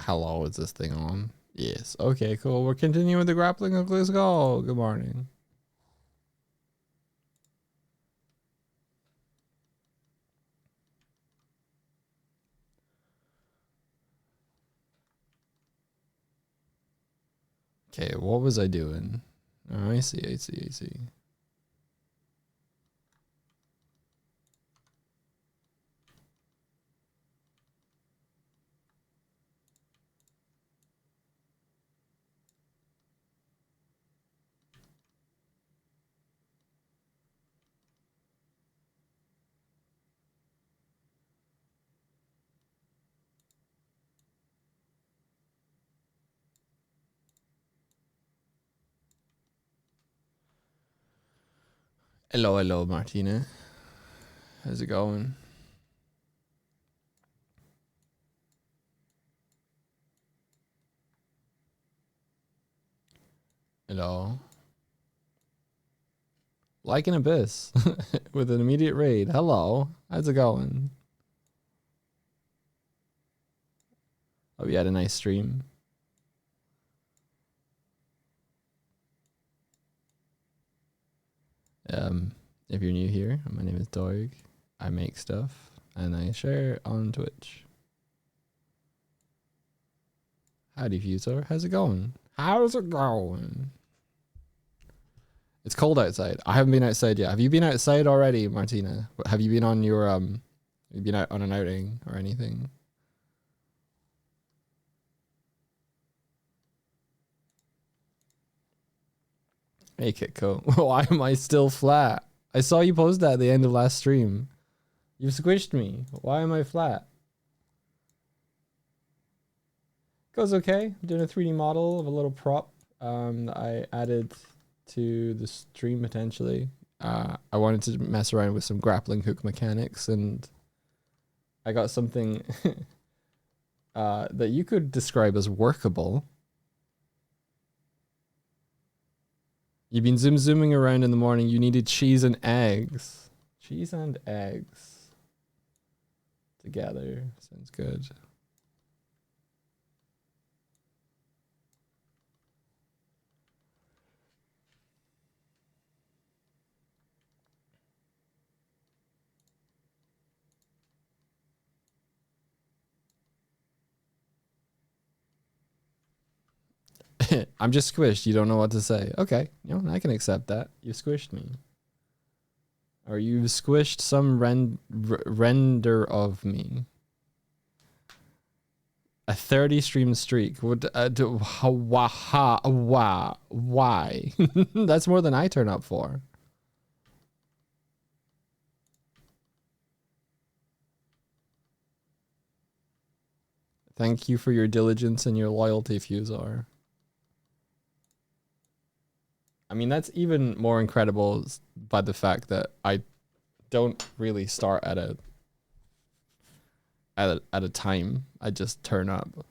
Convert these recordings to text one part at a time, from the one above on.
Hello, is this thing on? Yes. Okay, cool. We're continuing the grappling hook. Let's go. Good morning. Okay, what was I doing? Oh, I see. Hello, Martina. How's it going? Hello. Like an abyss with an immediate raid. Hello. How's it going? Oh, you had a nice stream. If you're new here, my name is Doig. I make stuff and I share on Twitch. Howdy, Fusor. How's it going? How's it going? It's cold outside. I haven't been outside yet. Have you been outside already, Martina? Have you been on your have you been out on an outing or anything? Make it cool. Why am I still flat? I saw you post that at the end of last stream. You squished me. Why am I flat? Goes okay. I'm doing a 3D model of a little prop I added to the stream potentially. I wanted to mess around with some grappling hook mechanics, and I got something that you could describe as workable. You've been zooming around in the morning. You needed cheese and eggs. Cheese and eggs together. Sounds good. I'm just squished. You don't know what to say. Okay, you know, I can accept that. You squished me. Or you squished some render of me. A 30 stream streak would why? That's more than I turn up for. Thank you for your diligence and your loyalty, Fusar. I mean, that's even more incredible by the fact that I don't really start at a time. I just turn up.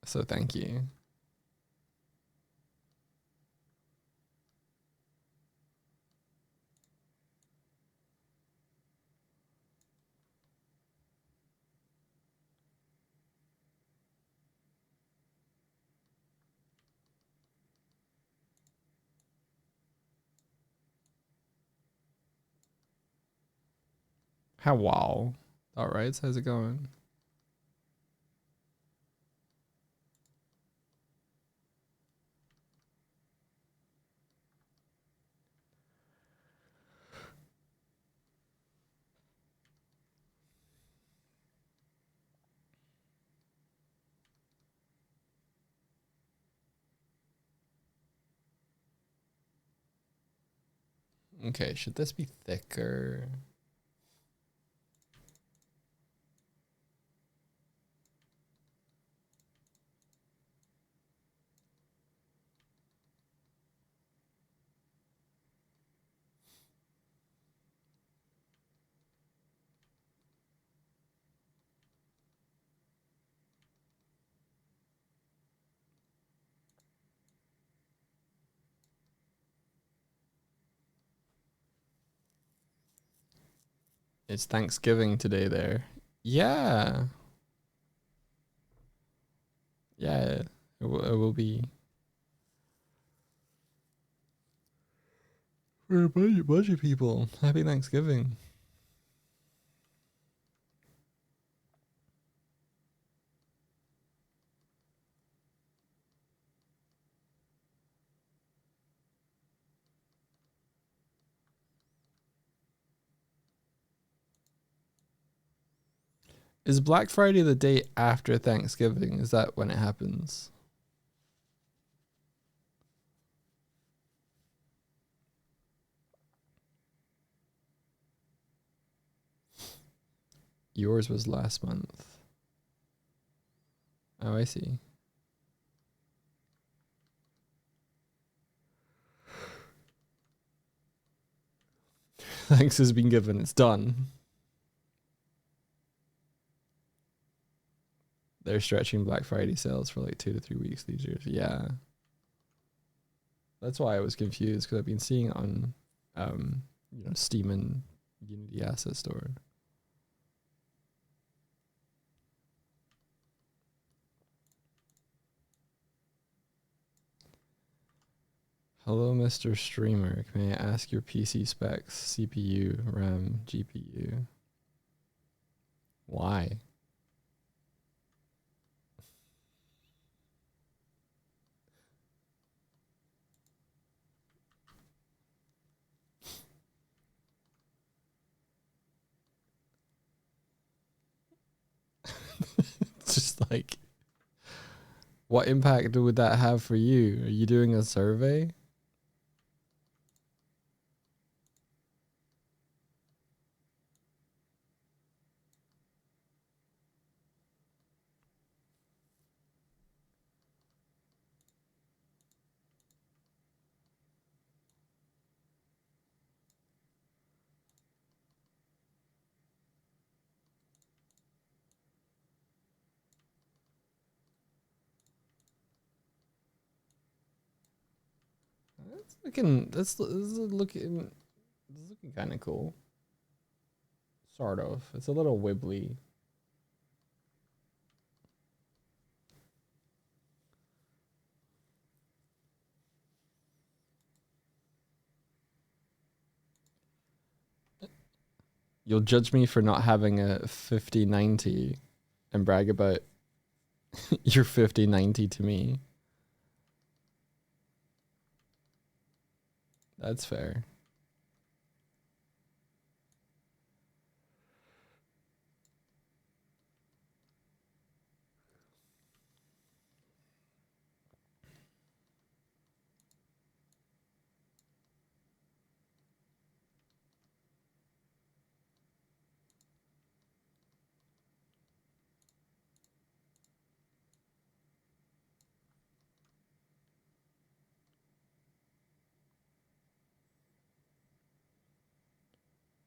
So thank you. How wow. All right, so how's it going? Okay, should this be thicker? It's Thanksgiving today there. Yeah. Yeah. It will be. We're a bunch of people. Happy Thanksgiving. Is Black Friday the day after Thanksgiving? Is that when it happens? Yours was last month. Oh, I see. Thanks has been given. It's done. They're stretching Black Friday sales for like 2 to 3 weeks these years. Yeah. That's why I was confused, because I've been seeing it on Steam and Unity Asset Store. Hello, Mr. Streamer. May I ask your PC specs? CPU, RAM, GPU. Why? It's just like, what impact would that have for you? Are you doing a survey? This is looking kind of cool. Sort of. It's a little wibbly. You'll judge me for not having a 5090 and brag about your 5090 to me. That's fair.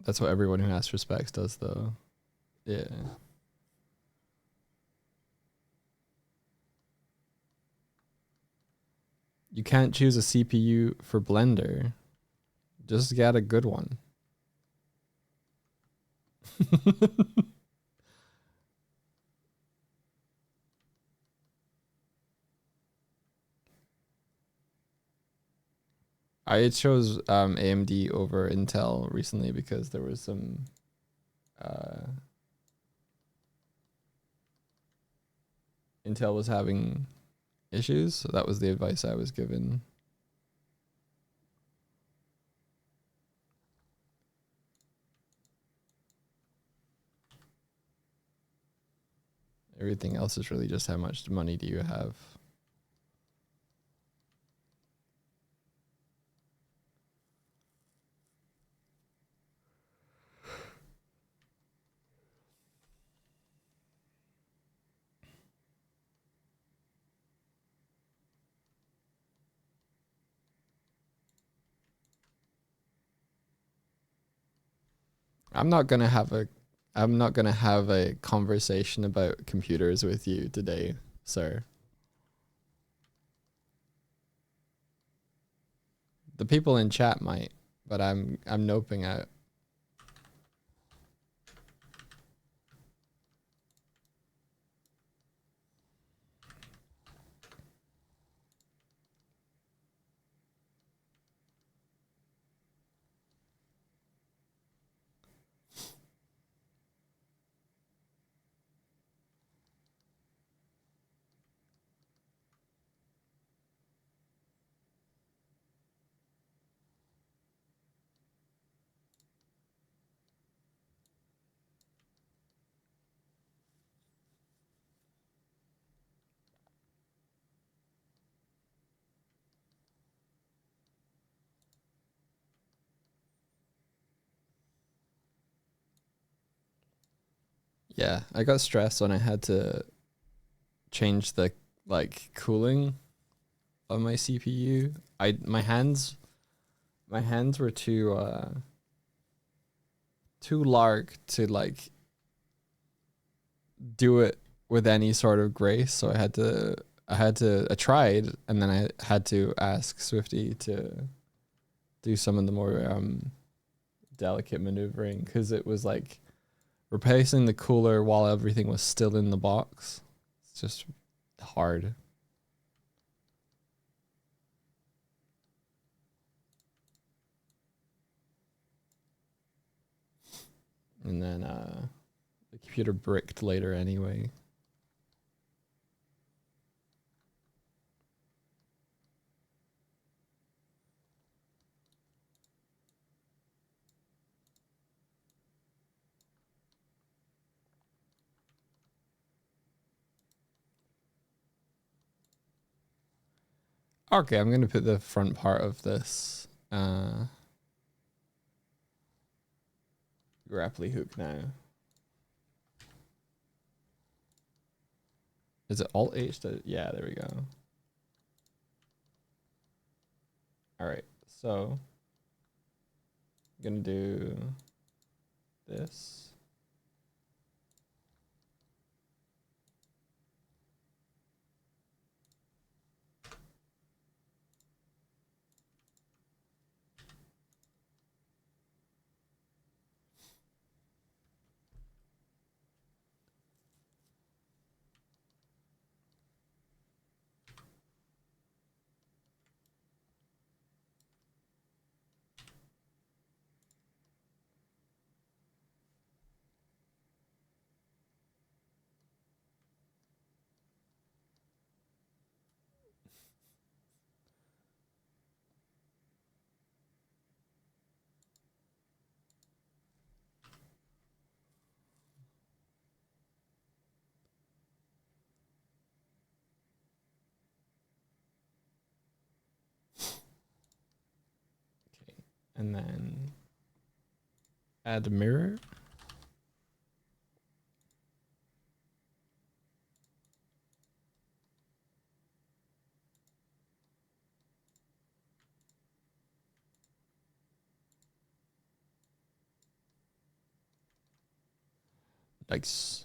That's what everyone who asks for specs does, though. Yeah. You can't choose a CPU for Blender. Just get a good one. I chose AMD over Intel recently because there was some Intel was having issues, so that was the advice I was given. Everything else is really just how much money do you have. I'm not gonna have a conversation about computers with you today, sir. The people in chat might, but I'm noping out. Yeah, I got stressed when I had to change the like cooling on my CPU. My hands were too large to like do it with any sort of grace, so I tried, and then I had to ask Swifty to do some of the more delicate maneuvering, because it was like replacing the cooler while everything was still in the box. It's just hard. And then the computer bricked later anyway. Okay, I'm gonna put the front part of this grappling hook now. Is it Alt H? Yeah, there we go. All right, so I'm gonna do this. And then add a mirror. Nice.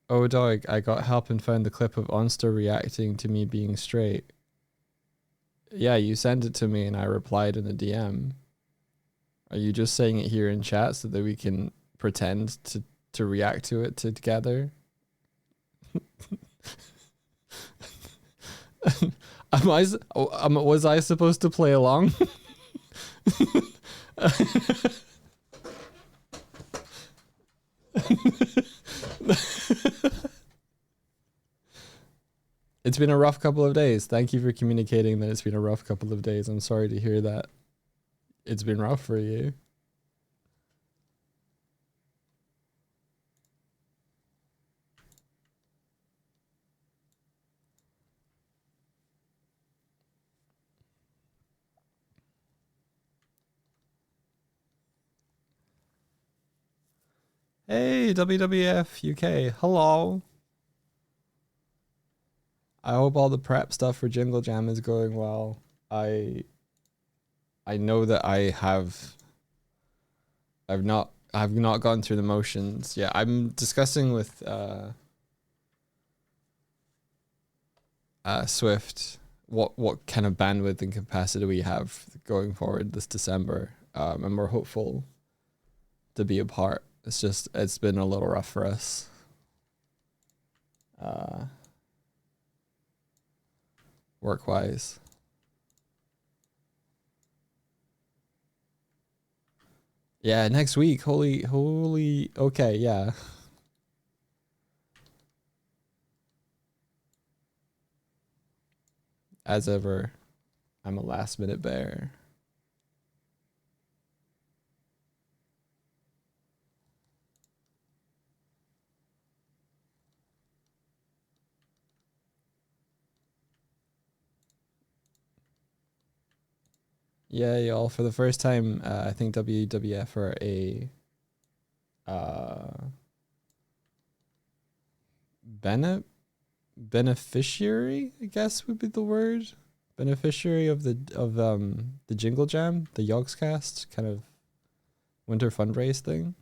Oh, dog, I got help and found the clip of Onster reacting to me being straight. Yeah, you sent it to me and I replied in a DM. Are you just saying it here in chat so that we can pretend to react to it together? Was I supposed to play along? It's been a rough couple of days. Thank you for communicating that it's been a rough couple of days. I'm sorry to hear that it's been rough for you. Hey, WWF UK. Hello. I hope all the prep stuff for Jingle Jam is going well. I know that I've not gone through the motions. Yeah, I'm discussing with Swift what kind of bandwidth and capacity we have going forward this December. And we're hopeful to be a part. It's been a little rough for us. Work wise. Yeah, next week. Holy okay, yeah. As ever, I'm a last minute bear. Yeah, y'all. For the first time, I think WWF are a beneficiary, I guess would be the word. Beneficiary of the Jingle Jam, the Yogscast kind of winter fundraise thing.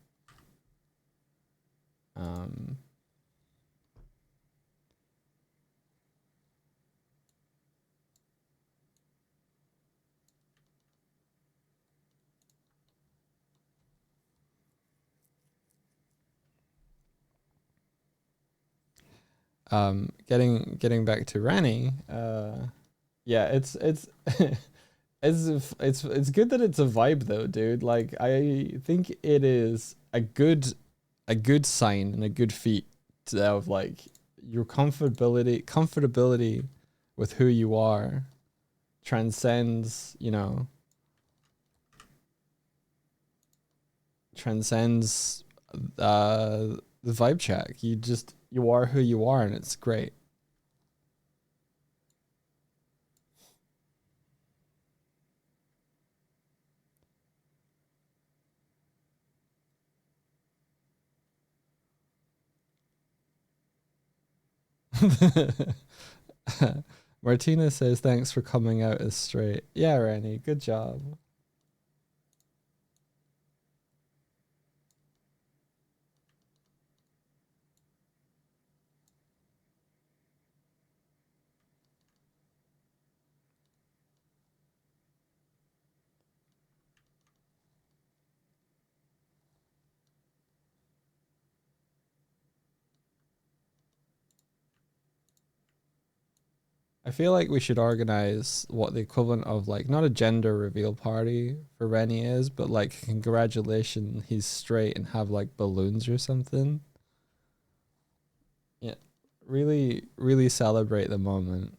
Getting back to Rani, yeah, it's it's good that it's a vibe though, dude. Like I think it is a good sign and a good feat to have like your comfortability with who you are transcends, you know, the vibe check. You are who you are and it's great. Martina says thanks for coming out as straight. Yeah, Ranny, good job. I feel like we should organize what the equivalent of like not a gender reveal party for Rennie is, but like congratulations, he's straight and have like balloons or something. Yeah. Really celebrate the moment.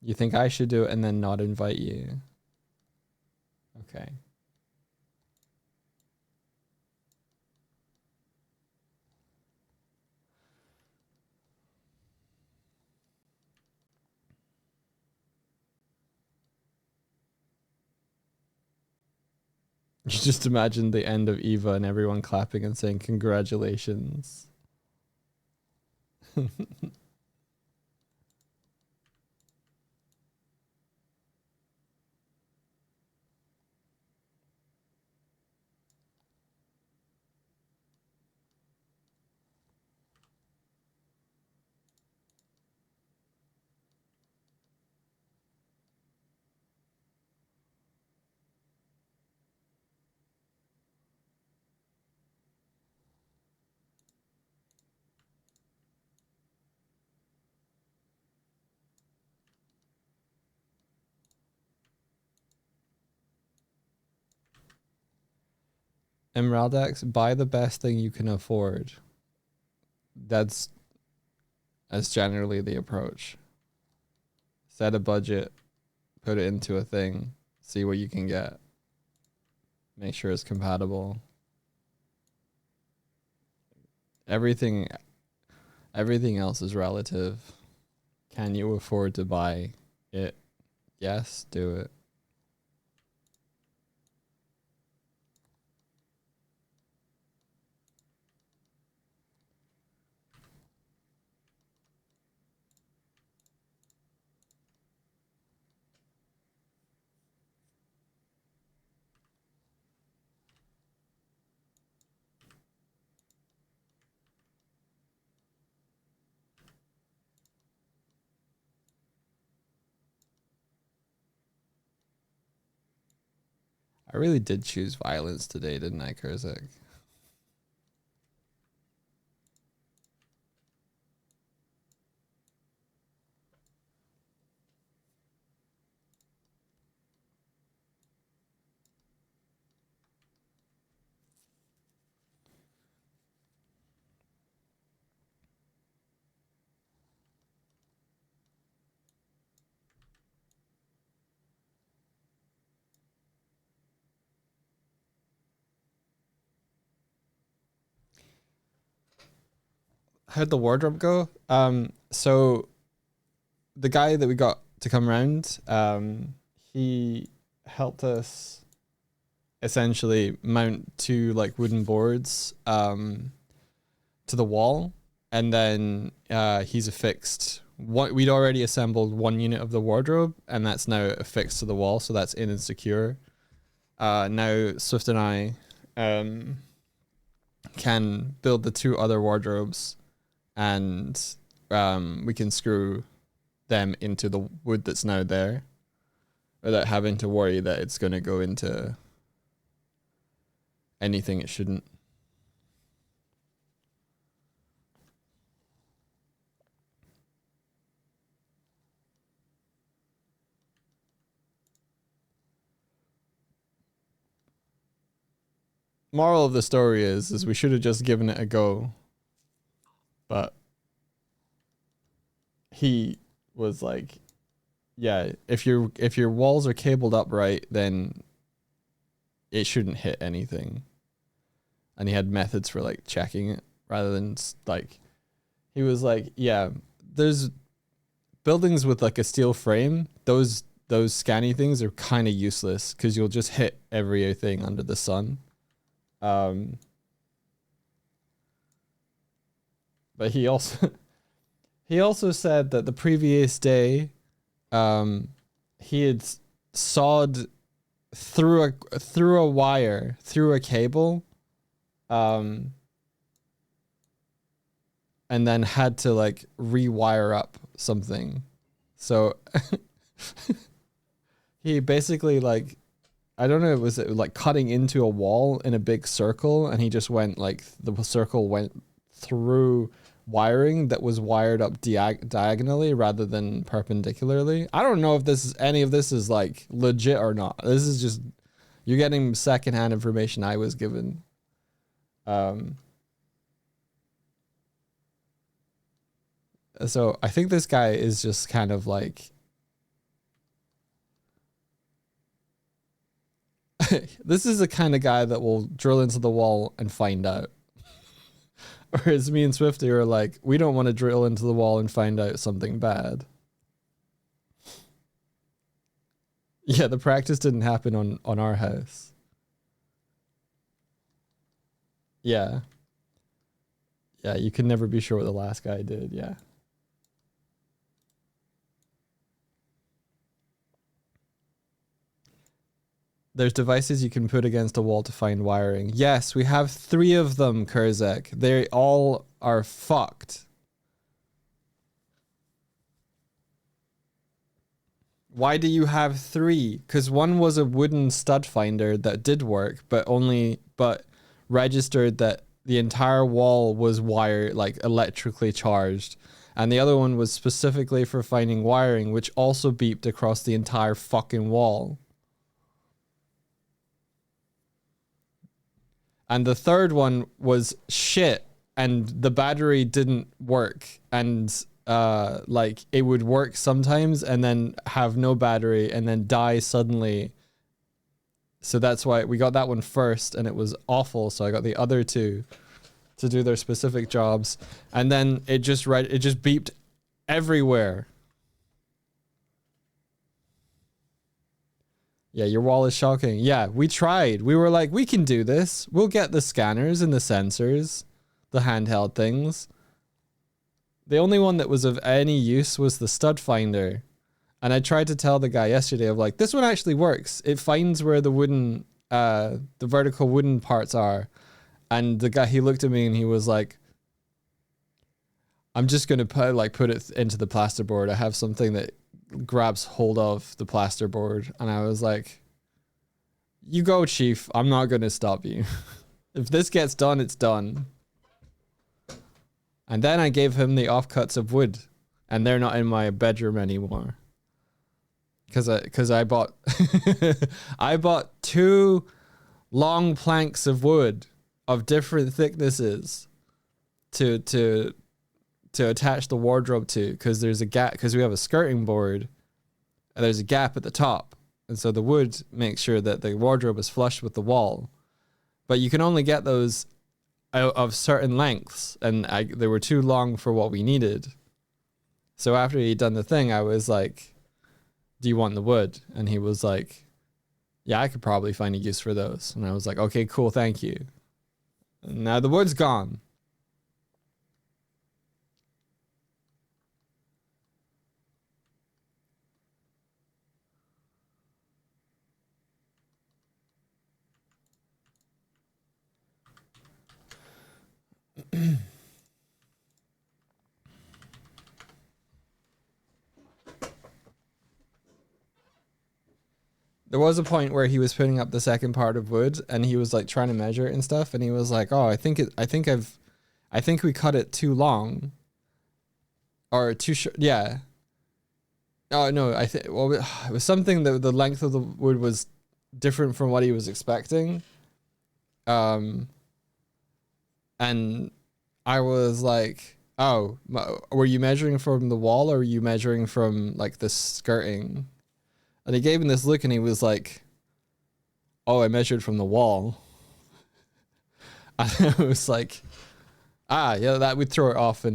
You think I should do it and then not invite you? Okay. You just imagine the end of Eva and everyone clapping and saying congratulations. Emeraldex, buy the best thing you can afford. That's generally the approach. Set a budget, put it into a thing, see what you can get. Make sure it's compatible. Everything else is relative. Can you afford to buy it? Yes, do it. I really did choose violence today, didn't I, Kurzak? How'd the wardrobe go? So the guy that we got to come around, he helped us essentially mount two like wooden boards to the wall, and then he's affixed what we'd already assembled one unit of the wardrobe, and that's now affixed to the wall, so that's in and secure. Now Swift and I can build the two other wardrobes, and we can screw them into the wood that's now there without having to worry that it's going to go into anything it shouldn't. Moral of the story is we should have just given it a go, but he was like, yeah, if your walls are cabled up right, then it shouldn't hit anything. And he had methods for like checking it rather than like, he was like, yeah, there's buildings with like a steel frame, those scanny things are kind of useless because you'll just hit everything under the sun. But he also said that the previous day he had sawed through a wire, through a cable, and then had to like rewire up something. So he basically like, I don't know, it was like cutting into a wall in a big circle, and he just went like, the circle went through wiring that was wired up diagonally rather than perpendicularly. I don't know if any of this is like legit or not. This is just, you're getting secondhand information I was given. So I think this guy is just kind of like, this is the kind of guy that will drill into the wall and find out. Whereas me and Swifty are like, we don't want to drill into the wall and find out something bad. Yeah, the practice didn't happen on our house. Yeah. Yeah, you can never be sure what the last guy did, yeah. There's devices you can put against a wall to find wiring. Yes, we have 3 of them, Kurzak. They all are fucked. Why do you have 3? Because one was a wooden stud finder that did work, but registered that the entire wall was wired, like electrically charged. And the other one was specifically for finding wiring, which also beeped across the entire fucking wall. and the third one was shit, and the battery didn't work, and like it would work sometimes and then have no battery and then die suddenly. So that's why we got that one first, and it was awful. So I got the other two to do their specific jobs, and then it just beeped everywhere. Yeah, your wall is shocking. Yeah, we tried. We were like, we can do this. We'll get the scanners and the sensors, the handheld things. The only one that was of any use was the stud finder. And I tried to tell the guy yesterday of like, this one actually works. It finds where the wooden, the vertical wooden parts are. And the guy, he looked at me and he was like, I'm just going to put it into the plasterboard. I have something that grabs hold of the plasterboard. And I was like, you go, chief. I'm not going to stop you. If this gets done, it's done. And then I gave him the offcuts of wood, and they're not in my bedroom anymore. Cause I bought I bought 2 long planks of wood of different thicknesses to attach the wardrobe to, because there's a gap, because we have a skirting board and there's a gap at the top, and so the wood makes sure that the wardrobe is flush with the wall. But you can only get those out of certain lengths, and they were too long for what we needed. So after he'd done the thing, I was like, do you want the wood? And he was like, yeah, I could probably find a use for those. And I was like, okay, cool, thank you. And now the wood's gone. There was a point where he was putting up the second part of wood, and he was like trying to measure it and stuff, and he was like, "Oh, I think we cut it too long, or too short." Yeah. Oh no, well, it was something that the length of the wood was different from what he was expecting. And I was like, "Oh, were you measuring from the wall, or were you measuring from like the skirting?" And he gave me this look, and he was like, "Oh, I measured from the wall." And I was like, yeah, that would throw it off for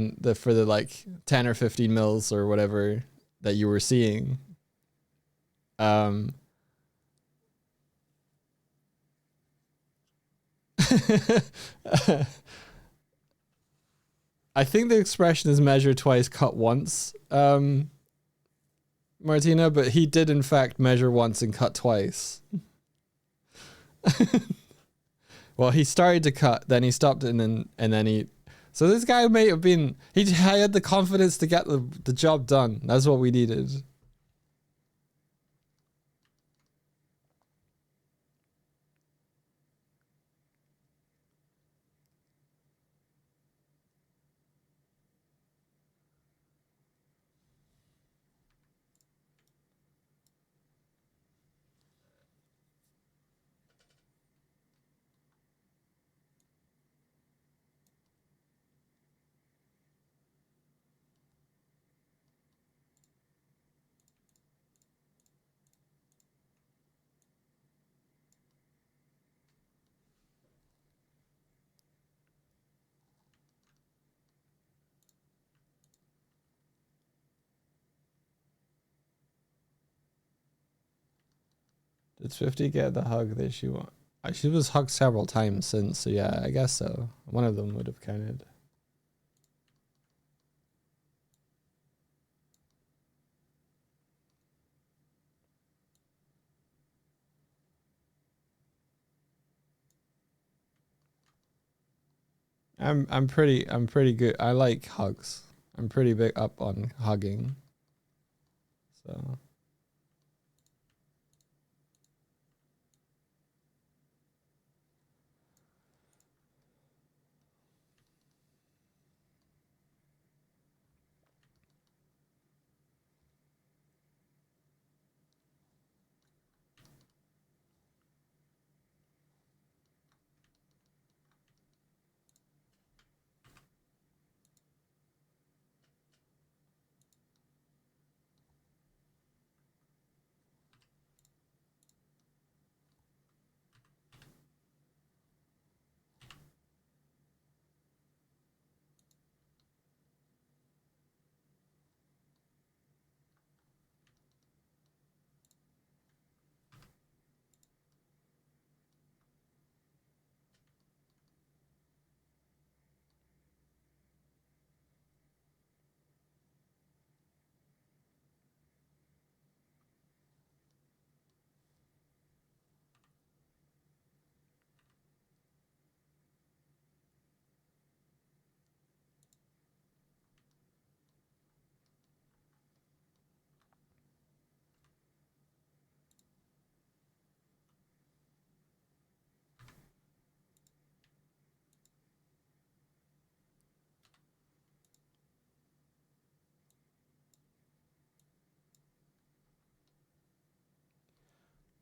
the like 10 or 15 mils or whatever that you were seeing. I think the expression is measure twice, cut once, Martina, but he did in fact measure once and cut twice. Well, he started to cut, then he stopped, and then he. So this guy may have been. He had the confidence to get the job done. That's what we needed. Did 50 get the hug that she want? She was hugged several times since, so yeah, I guess so. One of them would have counted. I'm pretty good. I like hugs. I'm pretty big up on hugging. So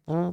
Yeah,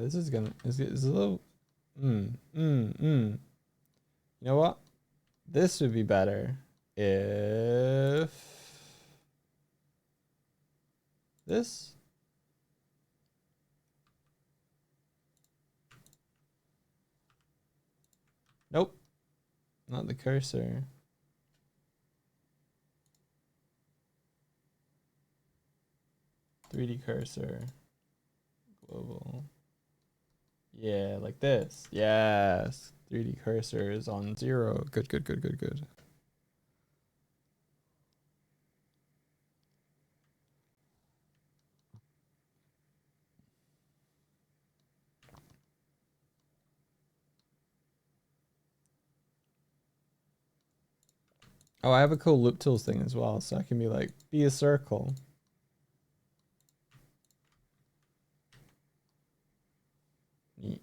this is gonna is a little You know what? This would be better if this. Nope, not the cursor. .3D cursor. Global. Yeah, like this. Yes. 3D cursor is on 0. Good, good, good, good, good. Oh, I have a cool loop tools thing as well, so I can be like, be a circle. Neat.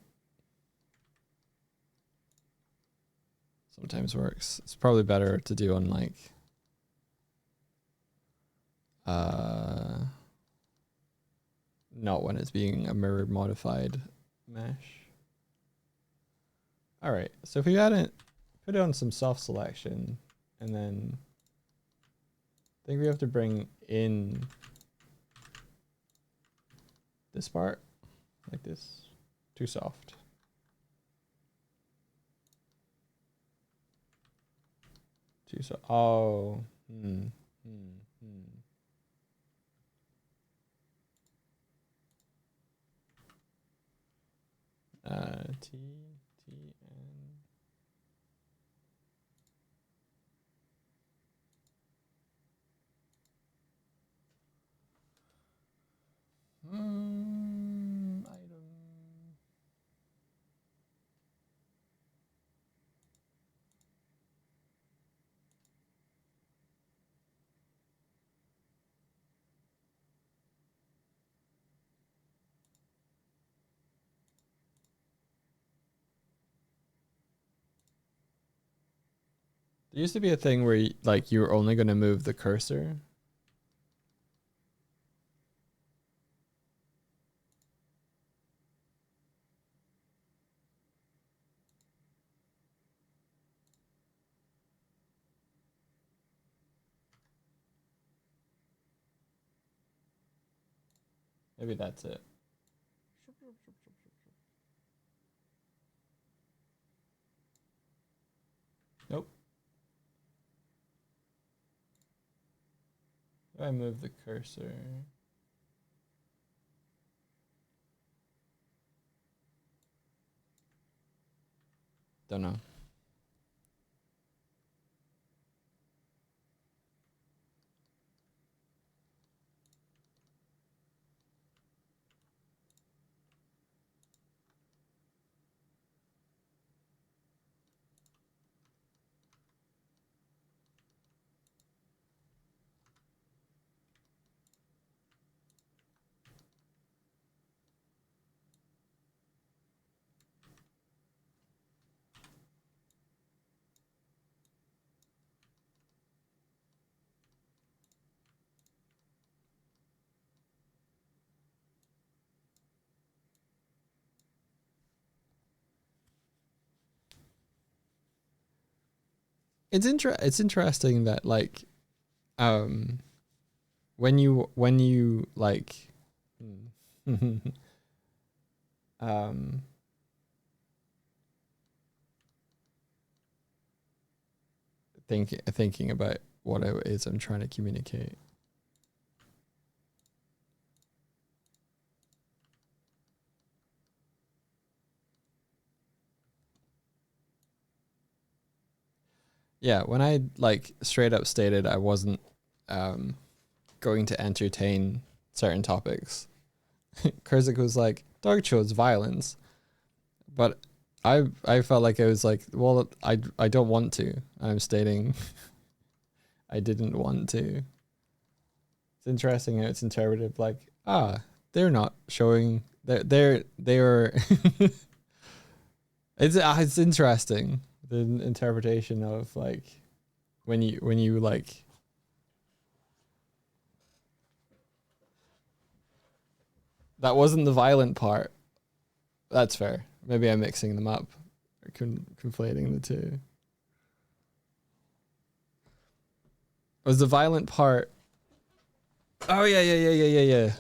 Sometimes works. It's probably better to do on like not when it's being a mirrored modified mesh. All right, so if we hadn't put it on some soft selection, and then I think we have to bring in this part like this. Too soft. Too soft. Oh. T T N. Item. There used to be a thing where like you were only going to move the cursor. Maybe that's it. Nope. If I move the cursor. Don't know. It's interesting that like when you like thinking about what it is I'm trying to communicate. Yeah, when I like straight up stated I wasn't going to entertain certain topics, Kurzik was like, Dark chose violence. But I felt like it was like, well, I don't want to. I'm stating I didn't want to. It's interesting how it's interpreted like, they're not showing they're it's interesting the interpretation of like when you like that wasn't the violent part. That's fair. Maybe I'm mixing them up, conflating the two. Was the violent part? Oh yeah.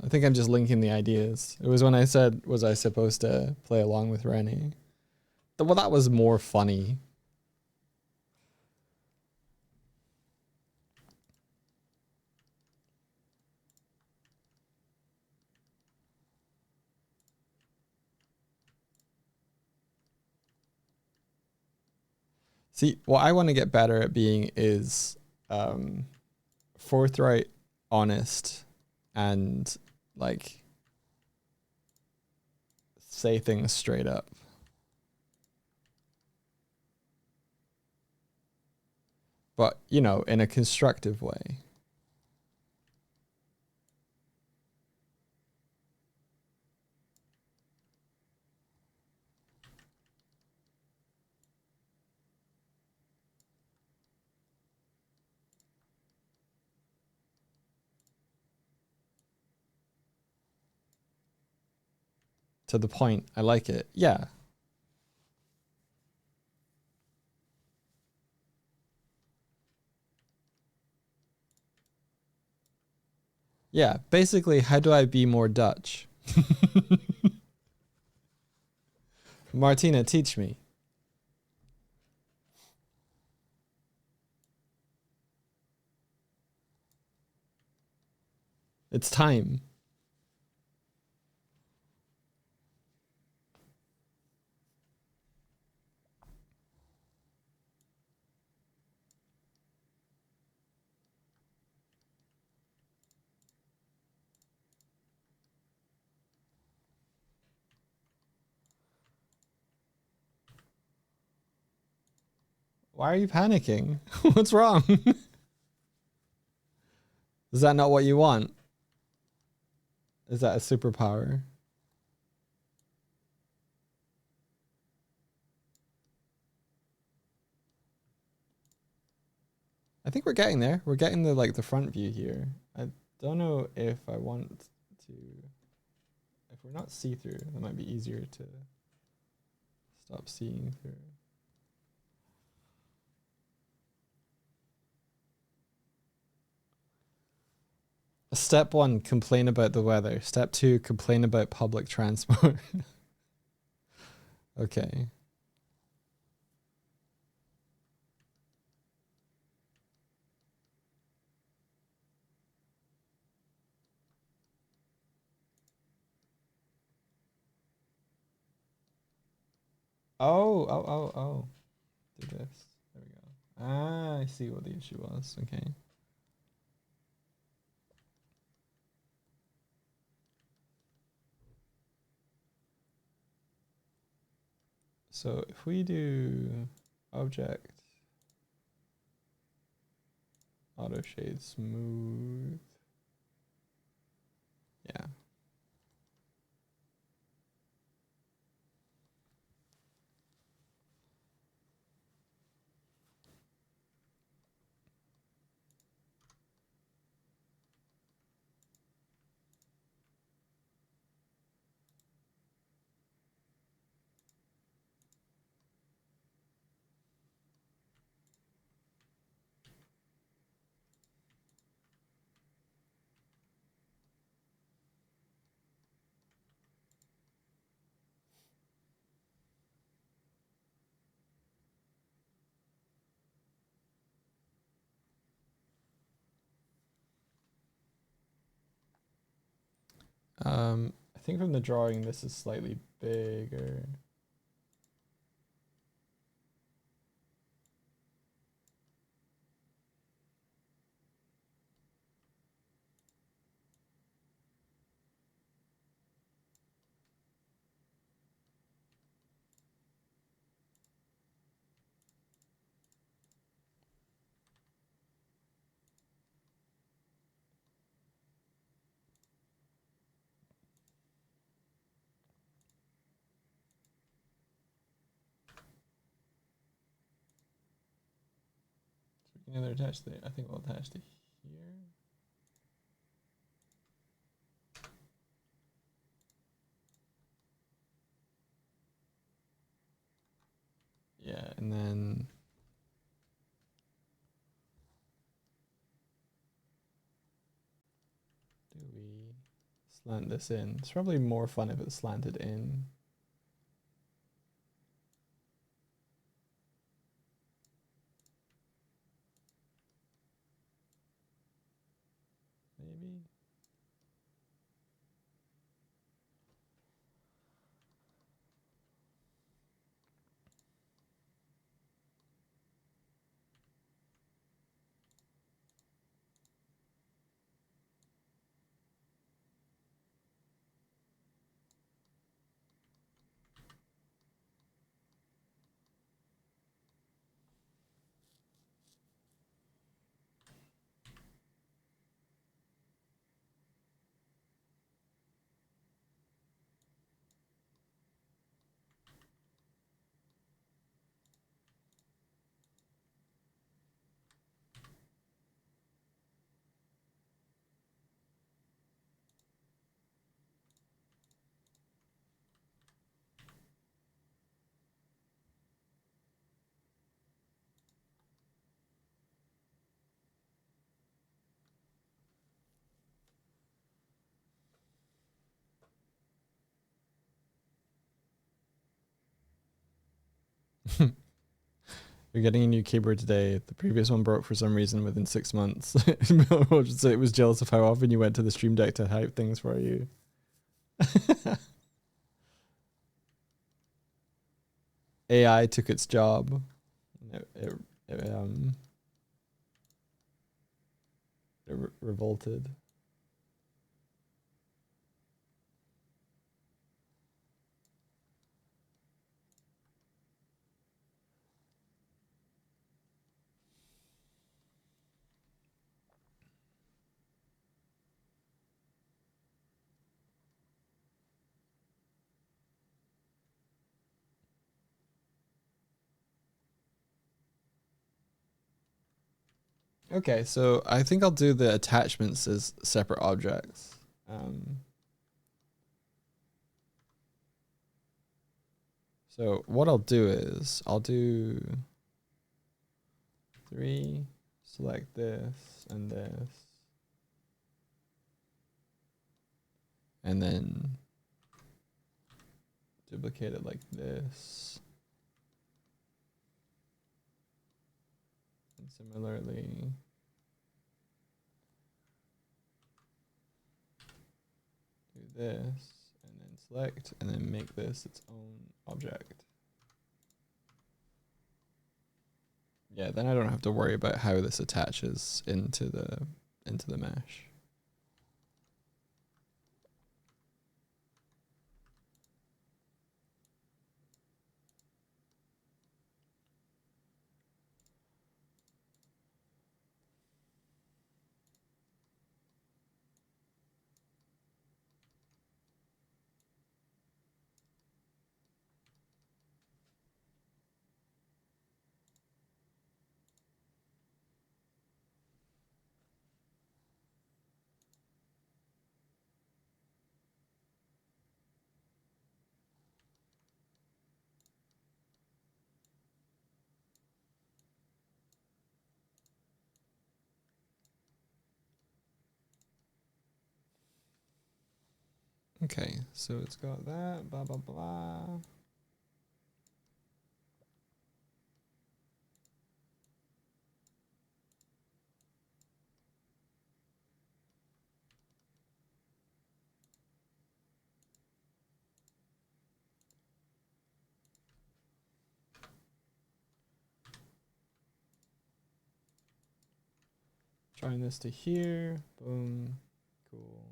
I think I'm just linking the ideas. It was when I said, was I supposed to play along with Rennie? Well, that was more funny. See, what I want to get better at being is forthright, honest, and like say things straight up. But, you know, in a constructive way. To the point. I like it. Yeah. Yeah. Basically, how do I be more Dutch? Martina, teach me. It's time. Why are you panicking? What's wrong? Is that not what you want? Is that a superpower? I think we're getting there. We're getting the like the front view here. I don't know if I want to. If we're not see-through, it might be easier to stop seeing through. Step 1, complain about the weather. Step 2, complain about public transport. Okay. Oh. Do this. There we go. Ah, I see what the issue was. Okay. So if we do object, auto shade smooth. Yeah. I think from the drawing, this is slightly bigger. We can either attach the, I think we'll attach to here. Yeah, and then do we slant this in? It's probably more fun if it's slanted in. Maybe. You're getting a new keyboard today. The previous one broke for some reason within 6 months. So it was jealous of how often you went to the Stream Deck to hype things for you. AI took its job. It revolted. Okay, so I think I'll do the attachments as separate objects. So what I'll do is I'll do 3, select this and this, and then duplicate it like this. And similarly, do this, and then select, and then make this its own object. Yeah, then I don't have to worry about how this attaches into the mesh. Okay, so it's got that, blah, blah, blah. Join this to here. Boom. Cool.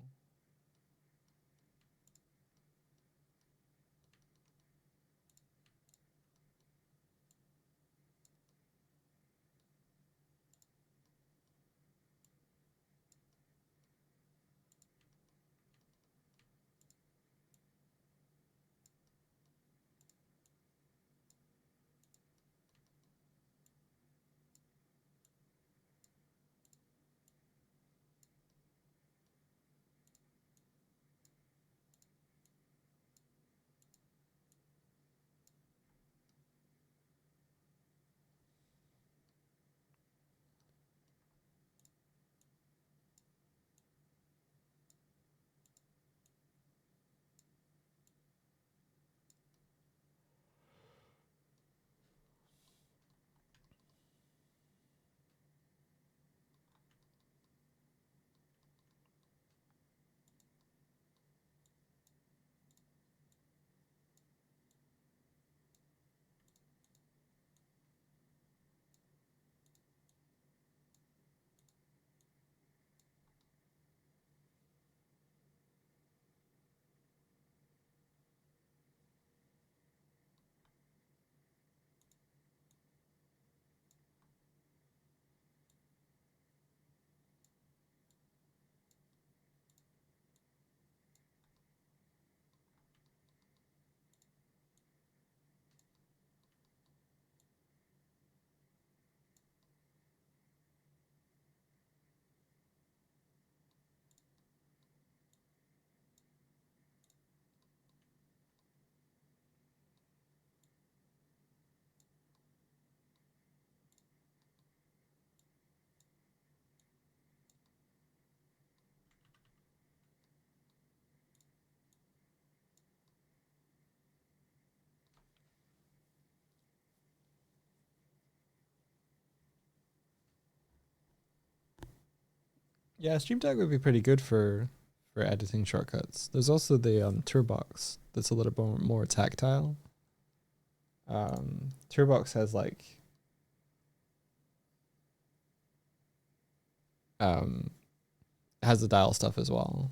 Yeah, Stream Deck would be pretty good for editing shortcuts. There's also the Toolbox that's a little bit more tactile. Toolbox has like has the dial stuff as well.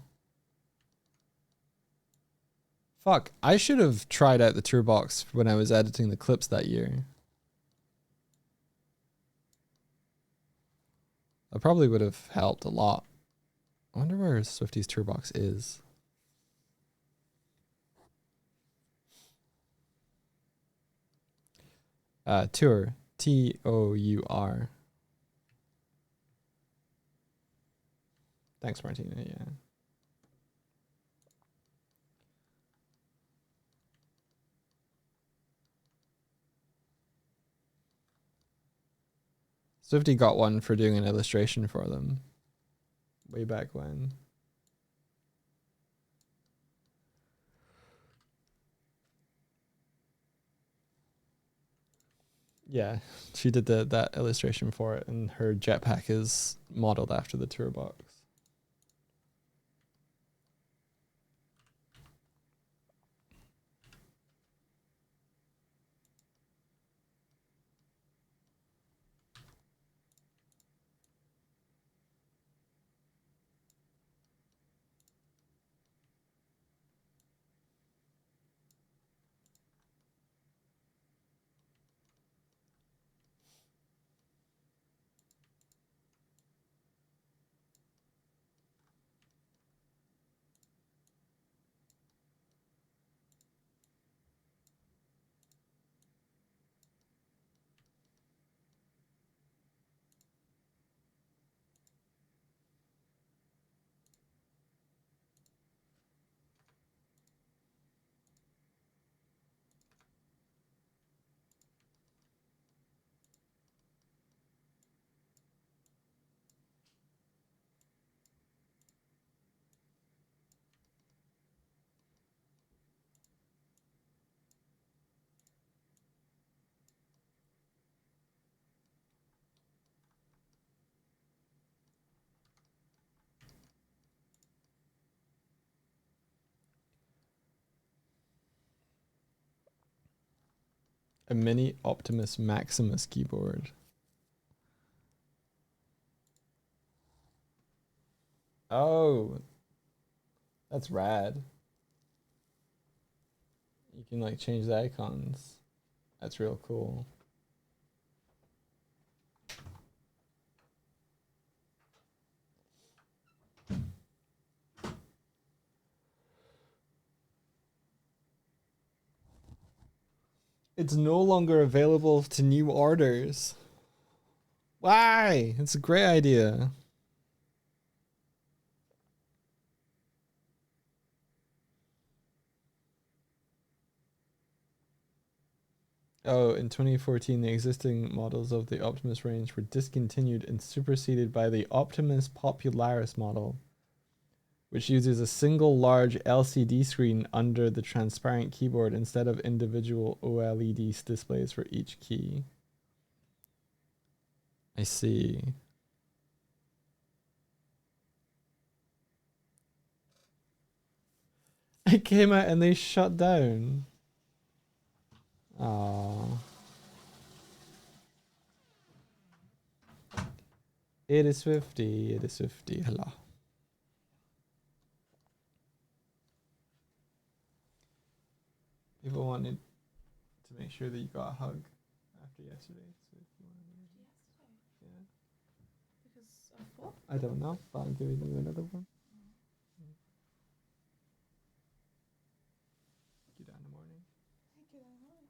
Fuck, I should have tried out the Toolbox when I was editing the clips that year. That probably would have helped a lot. I wonder where Swifty's Toolbox is. Tour, Tour. Thanks, Martina. Yeah. Swifty got one for doing an illustration for them way back when. Yeah, she did that illustration for it, and her jetpack is modeled after the Toolbox. A mini Optimus Maximus keyboard. Oh, that's rad. You can like change the icons. That's real cool. It's no longer available to new orders. Why? It's a great idea. Oh, in 2014, the existing models of the Optimus range were discontinued and superseded by the Optimus Popularis model, which uses a single large LCD screen under the transparent keyboard instead of individual OLED displays for each key. I see. It came out and they shut down. Oh. It is 50. It is 50. Hello. People wanted to make sure that you got a hug after yesterday. So if you want to, yeah. Because of what? I don't know, but I'm giving you another one. You down in the morning. Thank you very much.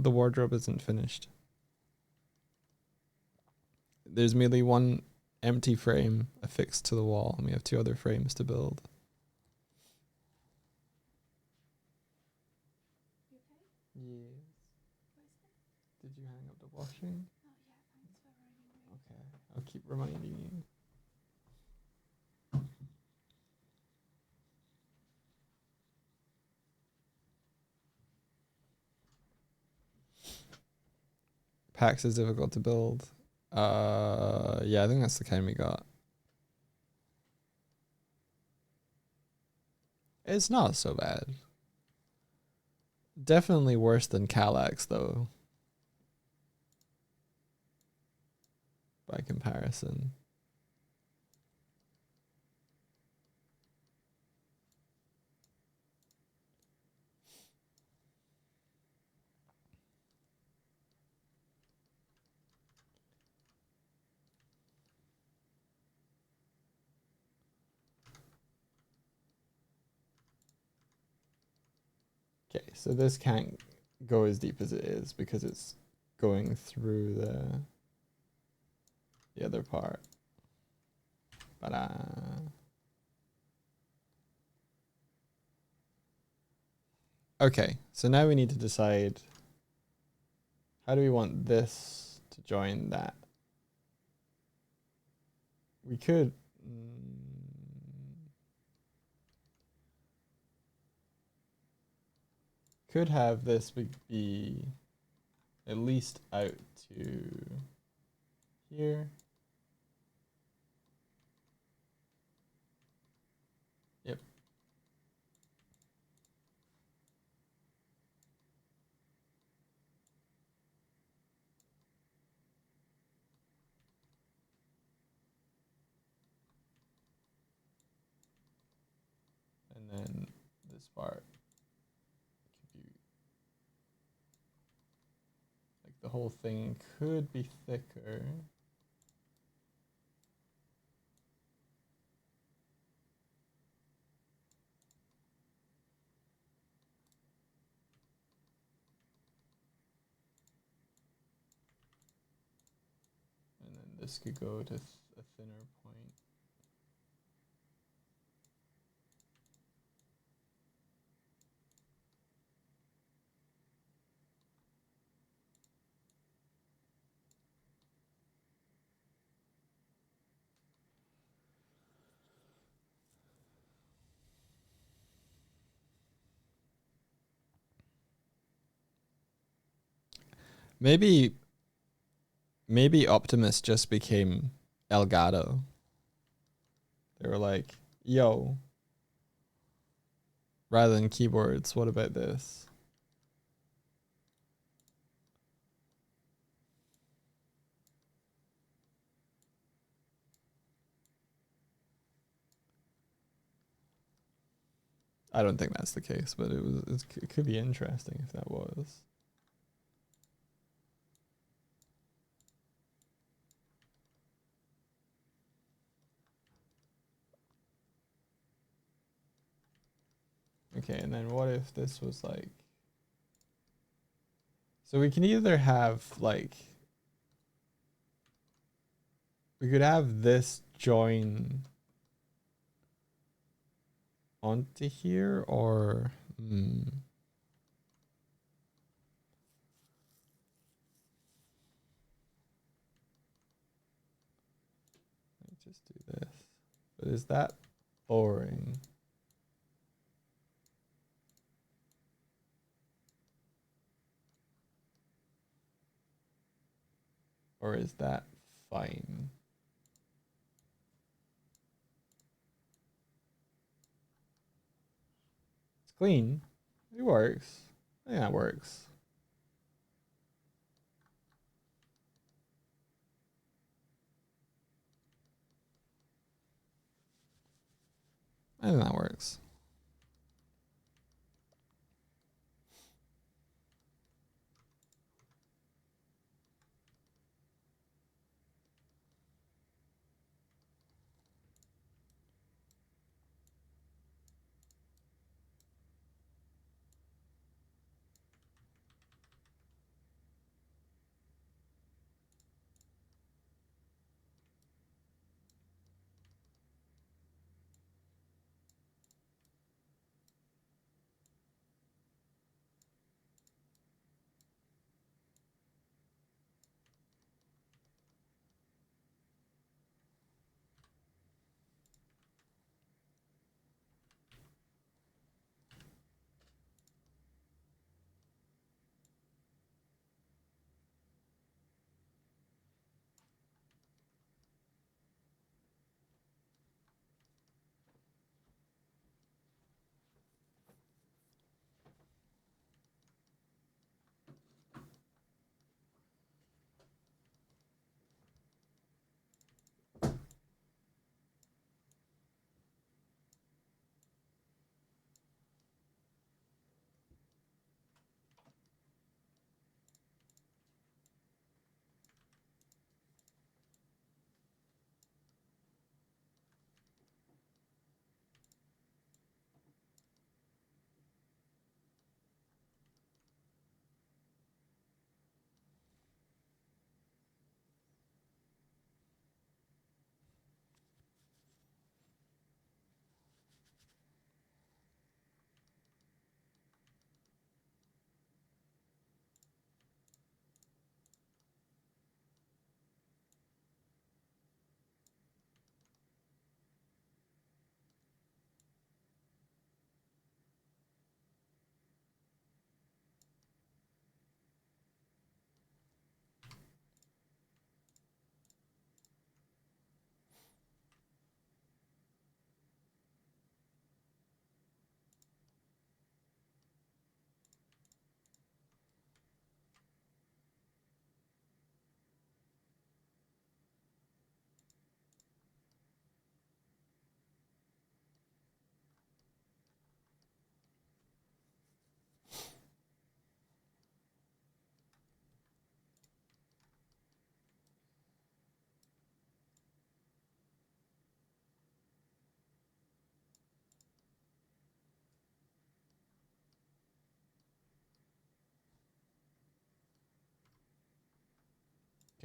The wardrobe isn't finished. There's merely one empty frame affixed to the wall, and we have 2 other frames to build. You okay? Yes. What is it? Did you hang up the washing? Not yet, thanks for reminding me. Okay, I'll keep reminding you. Pax is difficult to build. Yeah, I think that's the kind we got. It's not so bad. Definitely worse than Kallax, though. By comparison. Okay, so this can't go as deep as it is because it's going through the other part. But okay, so now we need to decide how do we want this to join that. We could have this be at least out to here. Yep. And then this part could be like the whole thing could be thicker. this could go to a thinner point. Maybe Optimus just became Elgato. They were like, yo, rather than keyboards, what about this? I don't think that's the case, but it could be interesting if that was. Okay, and then what if this was like... So we can either have like... We could have this join onto here, or... Let me just do this. But is that boring? Or is that fine? It's clean. It works. I think that works. I think that works.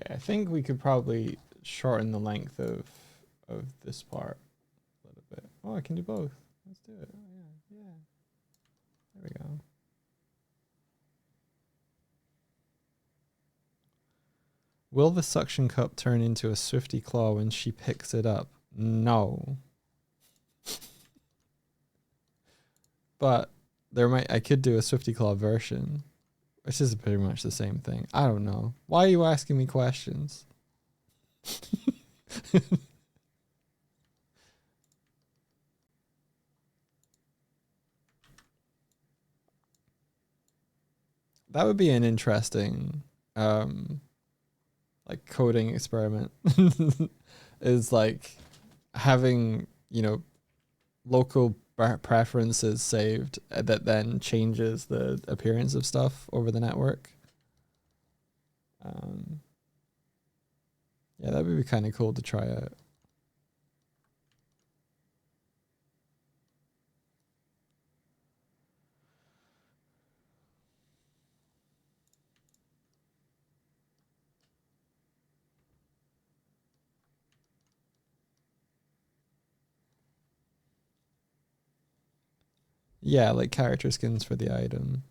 Okay, I think we could probably shorten the length of this part a little bit. Oh, I can do both. Let's do it. Oh, yeah, yeah. There we go. Will the suction cup turn into a swifty claw when she picks it up? No. But I could do a swifty claw version, which is pretty much the same thing. I don't know. Why are you asking me questions? That would be an interesting like coding experiment. Is like having, local preferences saved that then changes the appearance of stuff over the network. Yeah, that would be kind of cool to try out. Yeah, like character skins for the item.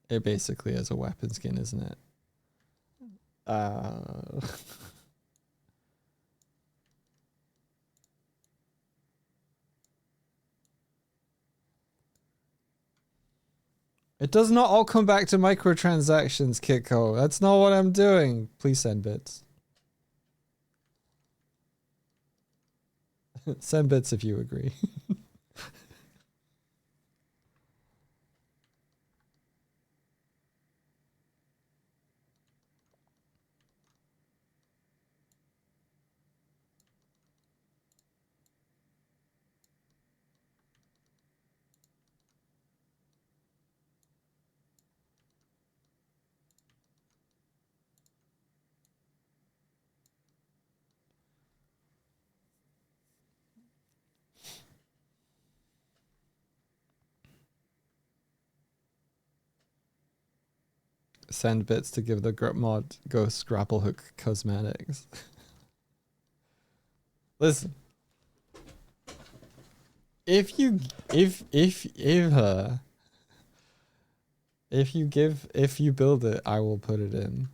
It basically is a weapon skin, isn't it? It does not all come back to microtransactions, Kitco. That's not what I'm doing. Please send bits. Send bits if you agree. Send bits to give the mod ghost grapple hook cosmetics. Listen, if you build it, I will put it in.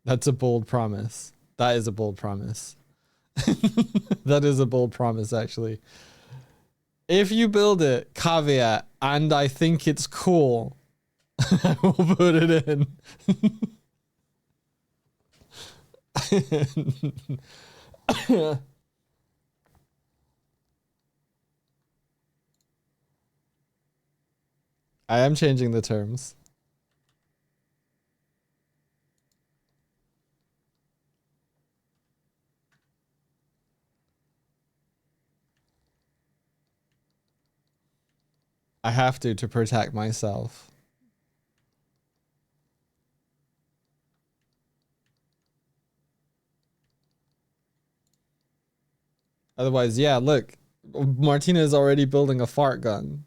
That's a bold promise. That is a bold promise. That is a bold promise, actually. If you build it, caveat, and I think it's cool, I will put it in. I am changing the terms. I have to protect myself. Otherwise, yeah, look, Martina is already building a fart gun.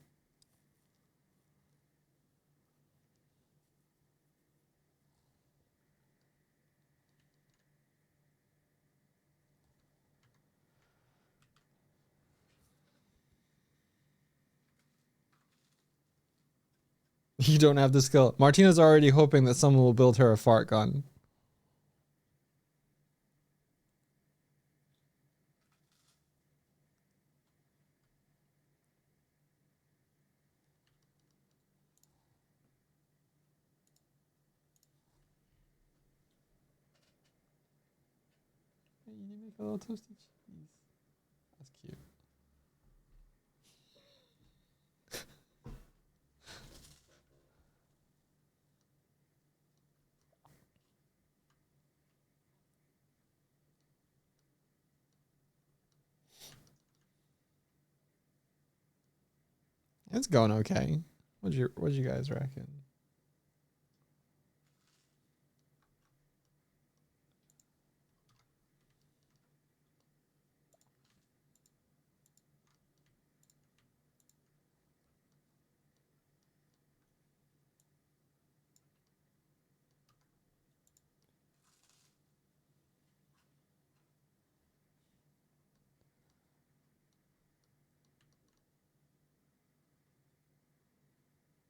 You don't have the skill. Martina's already hoping that someone will build her a fart gun. Hey, you make a little toasted cheese. That's cute. It's going okay. What'd you guys reckon?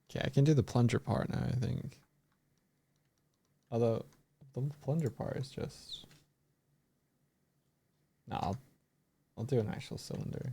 Okay, I can do the plunger part now, I think. Although the plunger part is just no, I'll do an actual cylinder.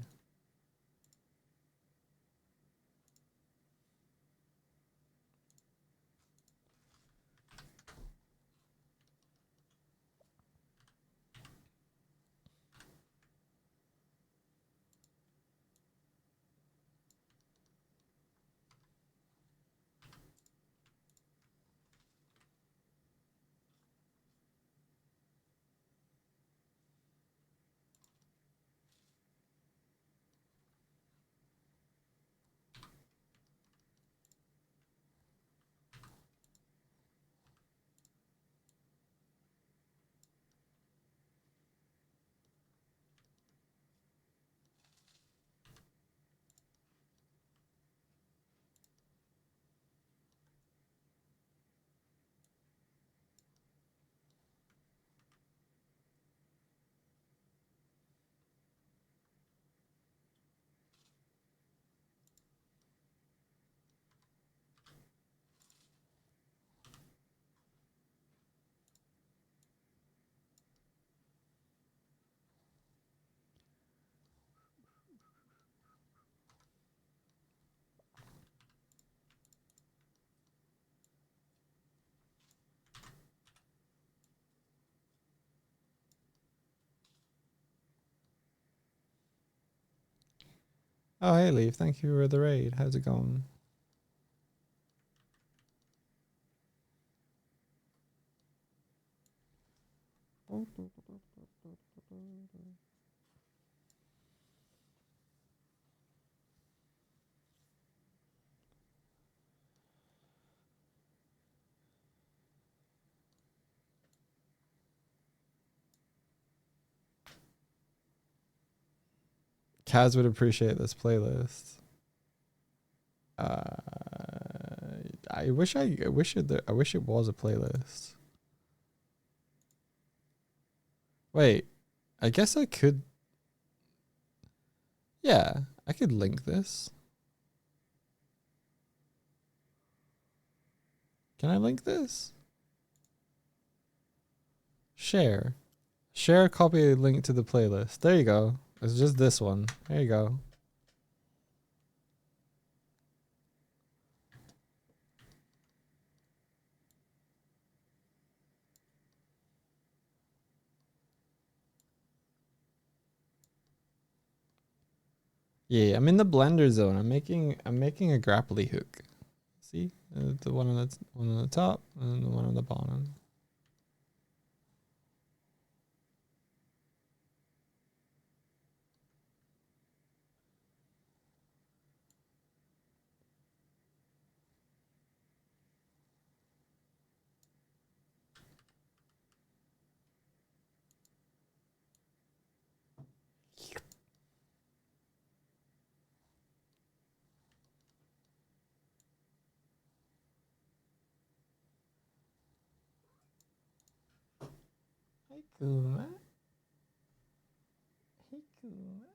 Oh hey Leaf, thank you for the raid. How's it going? Kaz would appreciate this playlist. I wish I wish it was a playlist. Wait, I guess I could. Yeah, I could link this. Can I link this? Share. Share a copy link to the playlist. There you go. It's just this one. There you go. Yeah, I'm in the blender zone. I'm making a grapply hook. See? The one on the top and the one on the bottom. Hey Kuma. Hey Kuma.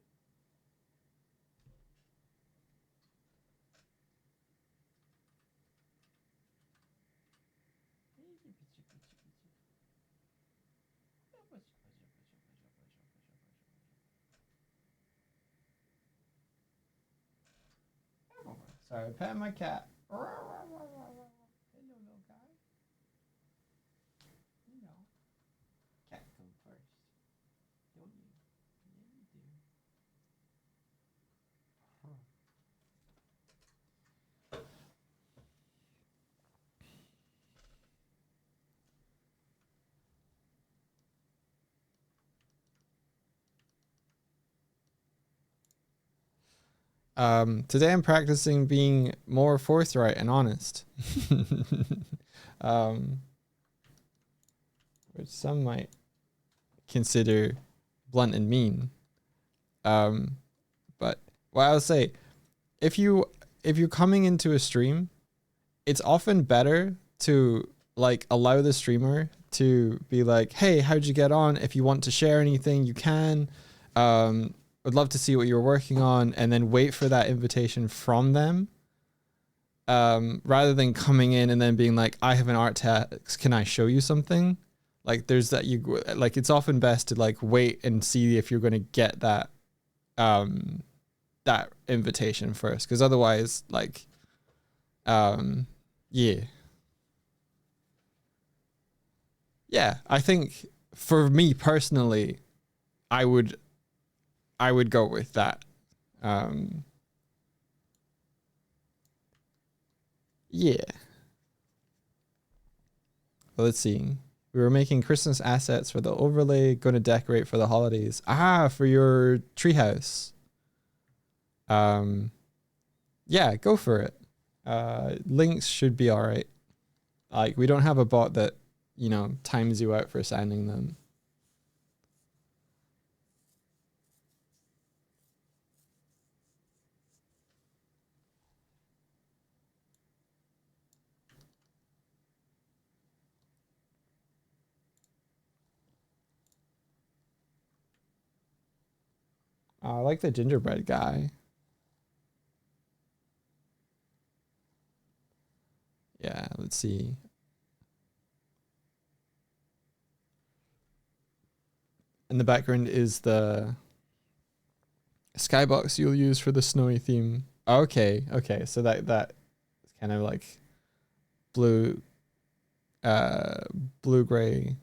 Sorry, pet my cat. Hello, little guy. You know, cat come first, don't you? Yeah, you do. Today I'm practicing being more forthright and honest. um, which some might consider blunt and mean. But what I'll say, if you're coming into a stream, it's often better to like allow the streamer to be like, hey, how'd you get on? If you want to share anything, you can. Would love to see what you're working on, and then wait for that invitation from them. Rather than coming in and then being like, I have an art text, can I show you something? Like there's that you like, it's often best to like wait and see if you're going to get that that invitation first, because otherwise like yeah I think for me personally I would go with that. Yeah, well, let's see. We were making Christmas assets for the overlay, going to decorate for the holidays. For your treehouse. Yeah, go for it. Links should be all right. Like, we don't have a bot that, you know, times you out for sending them. I like the gingerbread guy. Yeah, let's see. In the background is the skybox you'll use for the snowy theme. Okay, so that is kind of like blue blue gray.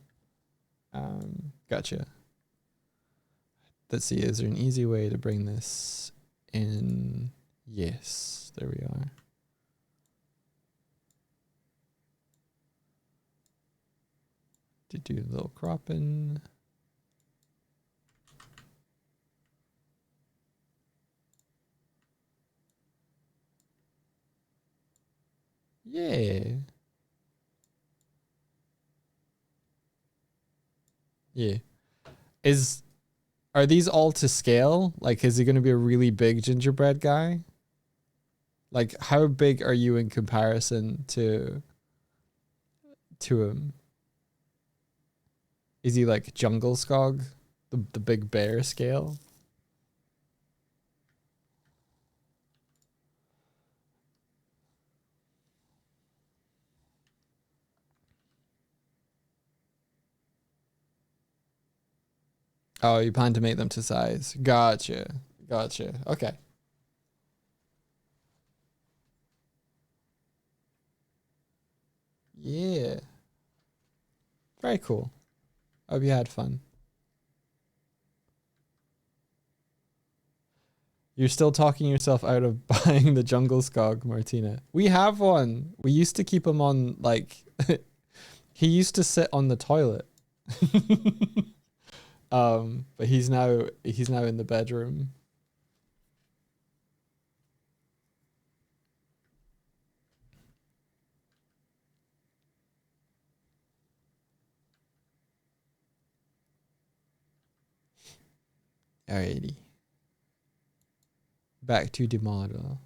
Gotcha. Let's see, is there an easy way to bring this in? Yes, there we are. To do a little cropping. Yeah. Yeah. Are these all to scale? Like, is he going to be a really big gingerbread guy? Like, how big are you in comparison to him? Is he like Jungle Skog, the big bear scale? Oh, you plan to make them to size. Gotcha. Okay. Yeah. Very cool. Hope you had fun. You're still talking yourself out of buying the Jungle Skog, Martina. We have one. We used to keep him on, like, he used to sit on the toilet. But he's now in the bedroom. Alrighty. Back to the model.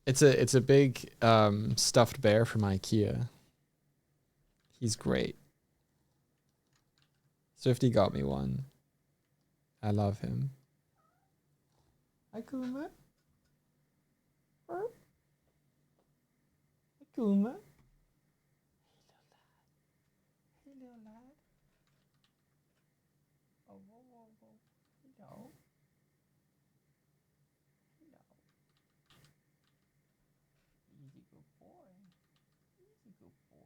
It's a big stuffed bear from IKEA. He's great. Swifty got me one. I love him. Hi, Kuma. Hi, Kuma. Hello, lad. Oh, whoa, whoa, whoa. Hello. Hello. Easy, good boy. Easy, good boy.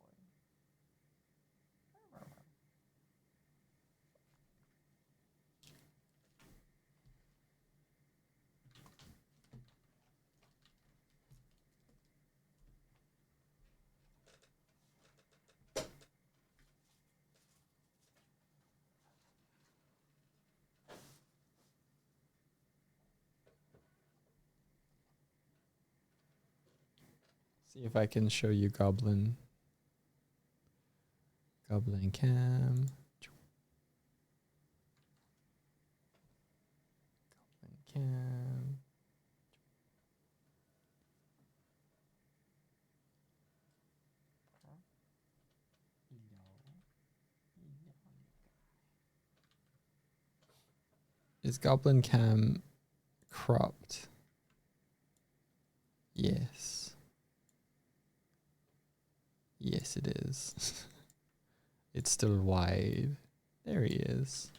See if I can show you Goblin. Goblin cam. Goblin cam. Is Goblin cam cropped? Yes. Yes, it is. It's still wide. There he is.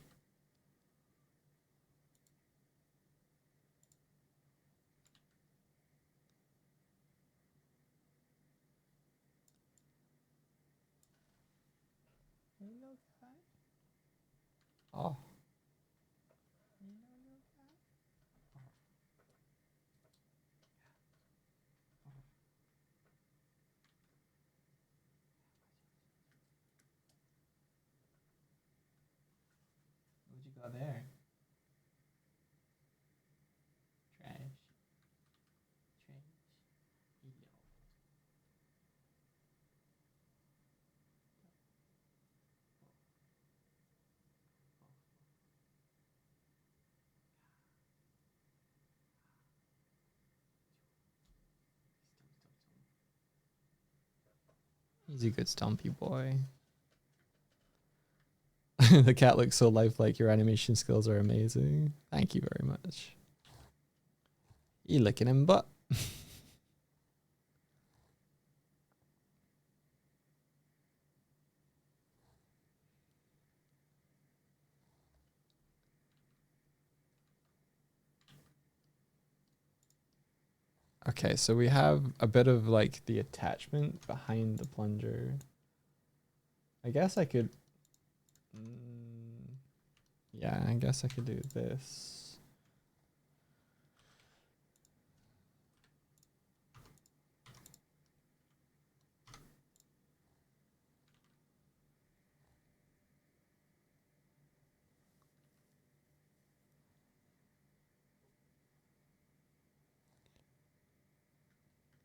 Oh. What'd you got there? Trash. Trash. He's a good stumpy boy. The cat looks so lifelike. Your animation skills are amazing. Thank you very much. You licking him butt. Okay, so we have a bit of like the attachment behind the plunger. I guess I could... yeah, I guess I could do this.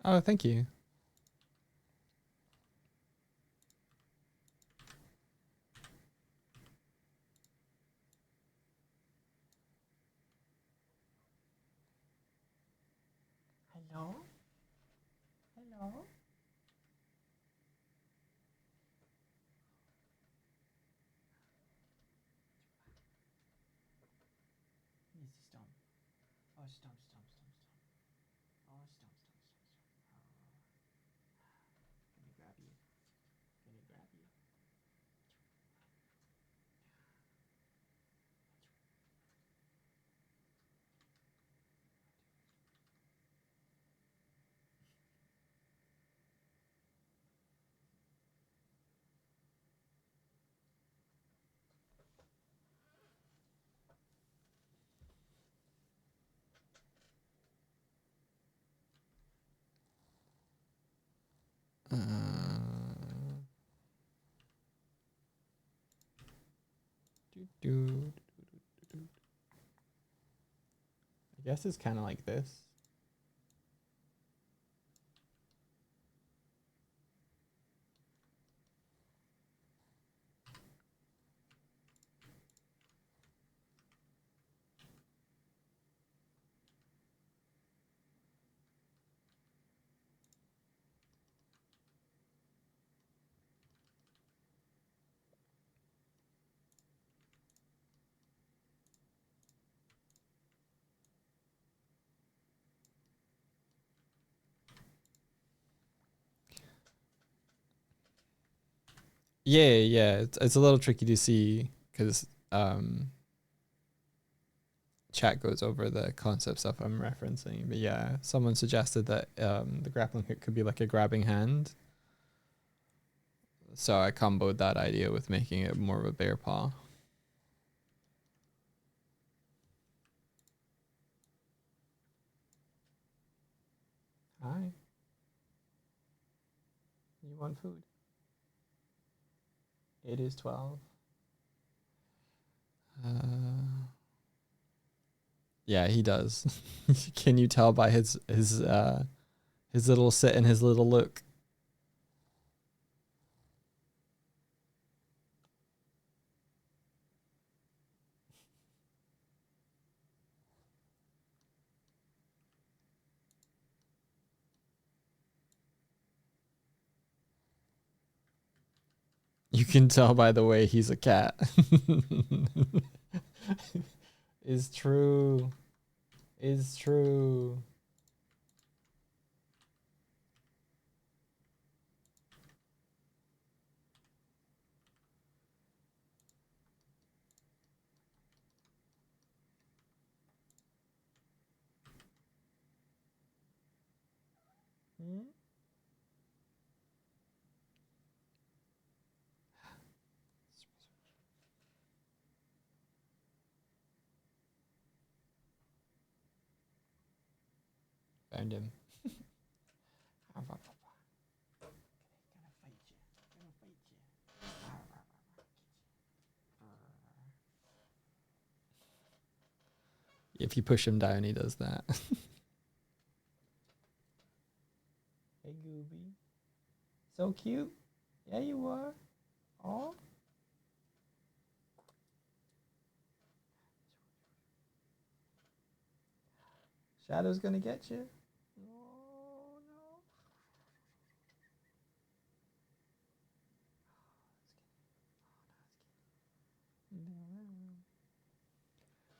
Oh, thank you. Hello? Hello? Easy stomp. Oh, stomp, stomp, stomp, stomp. Oh, stomp, stomp, stomp, stomp. Oh. Gonna grab you. Gonna grab you. Do. I guess it's kind of like this. Yeah, yeah. It's a little tricky to see because chat goes over the concept stuff I'm referencing. But yeah, someone suggested that the grappling hook could be like a grabbing hand. So I comboed that idea with making it more of a bear paw. Hi. You want food? It is 12. Yeah, he does. Can you tell by his His little sit and his little look. You can tell by the way he's a cat. Is true. Is true. Hmm? Found him. If you push him down, he does that. Hey, Gooby. So cute. Yeah, you are. Oh. Shadow's gonna get you. Oh, no.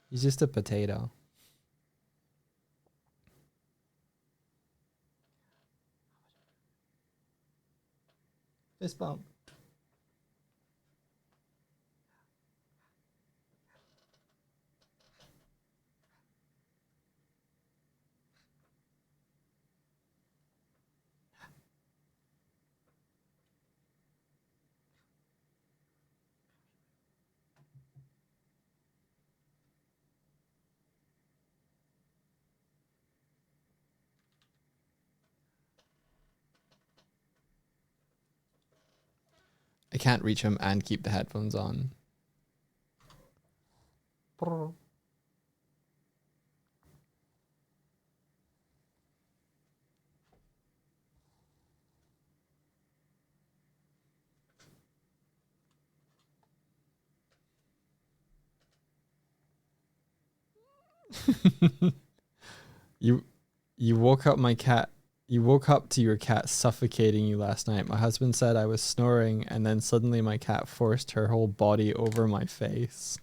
He's just a potato. Fist bump. I can't reach him and keep the headphones on. you you woke up my cat. You woke up to your cat suffocating you last night. My husband said I was snoring, and then suddenly my cat forced her whole body over my face.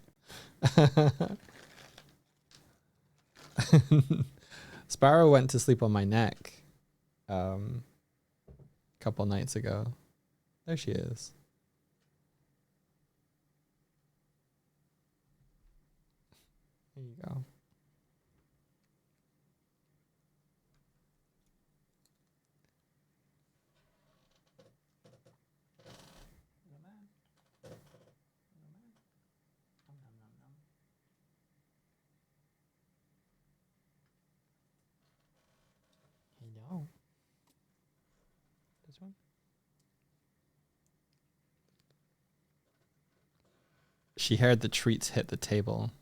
Sparrow went to sleep on my neck a couple nights ago. There she is. There you go. Hello. This one? She heard the treats hit the table.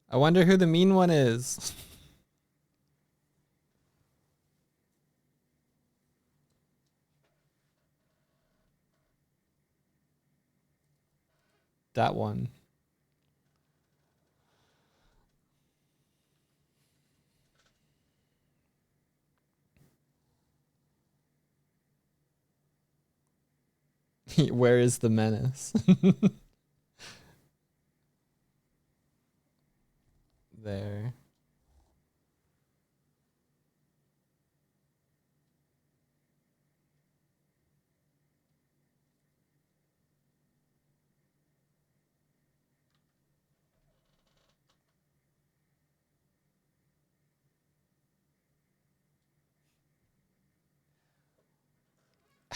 I wonder who the mean one is. That one. Where is the menace? There.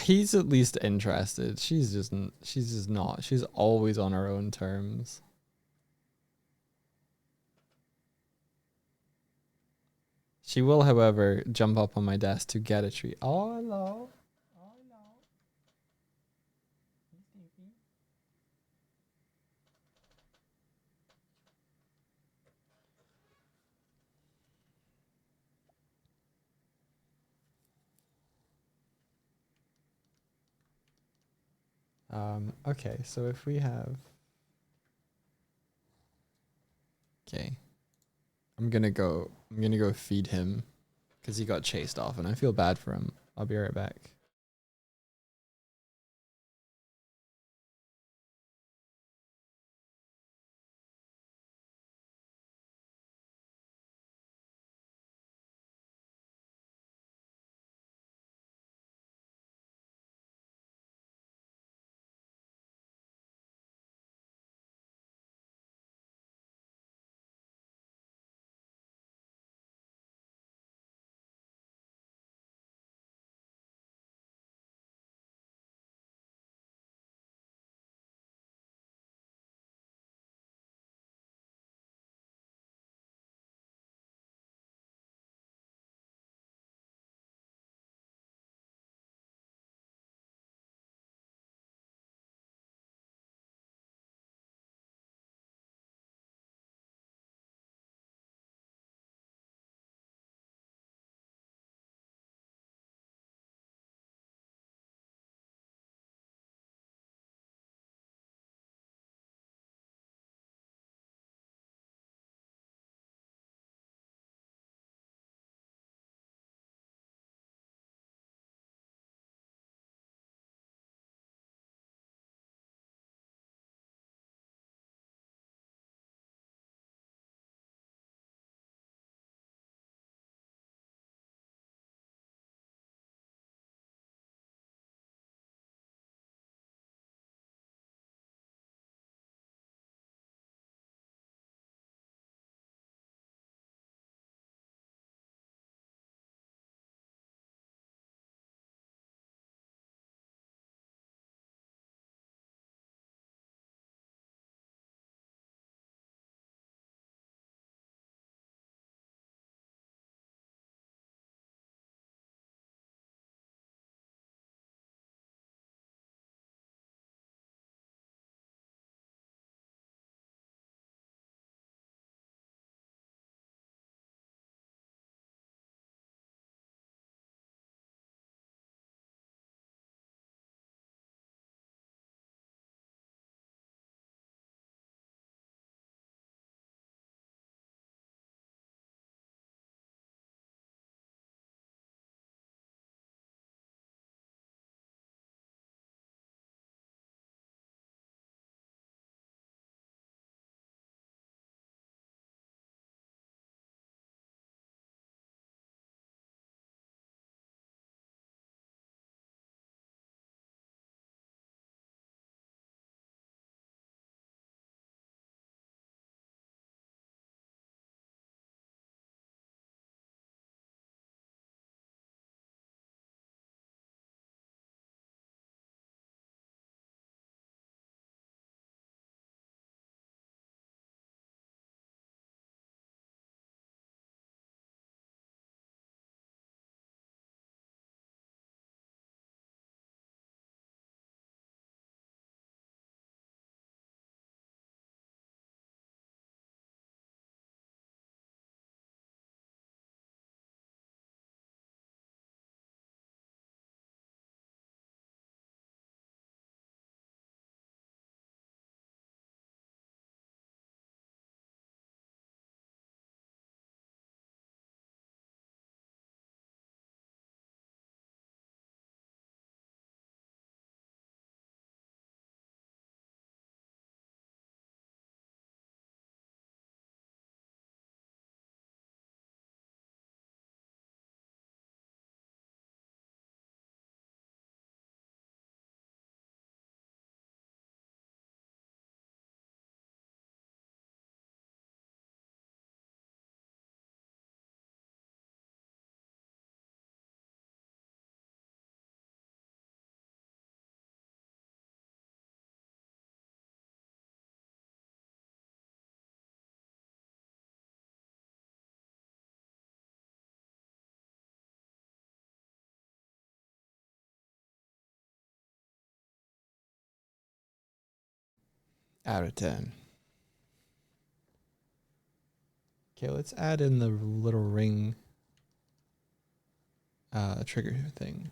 He's at least interested. She's just not. She's always on her own terms. She will, however, jump up on my desk to get a treat. Oh, hello. Oh, hello. Okay, so if we have... Okay. I'm gonna go feed him because he got chased off and I feel bad for him. I'll be right back. Out of 10. Okay, let's add in the little ring trigger thing.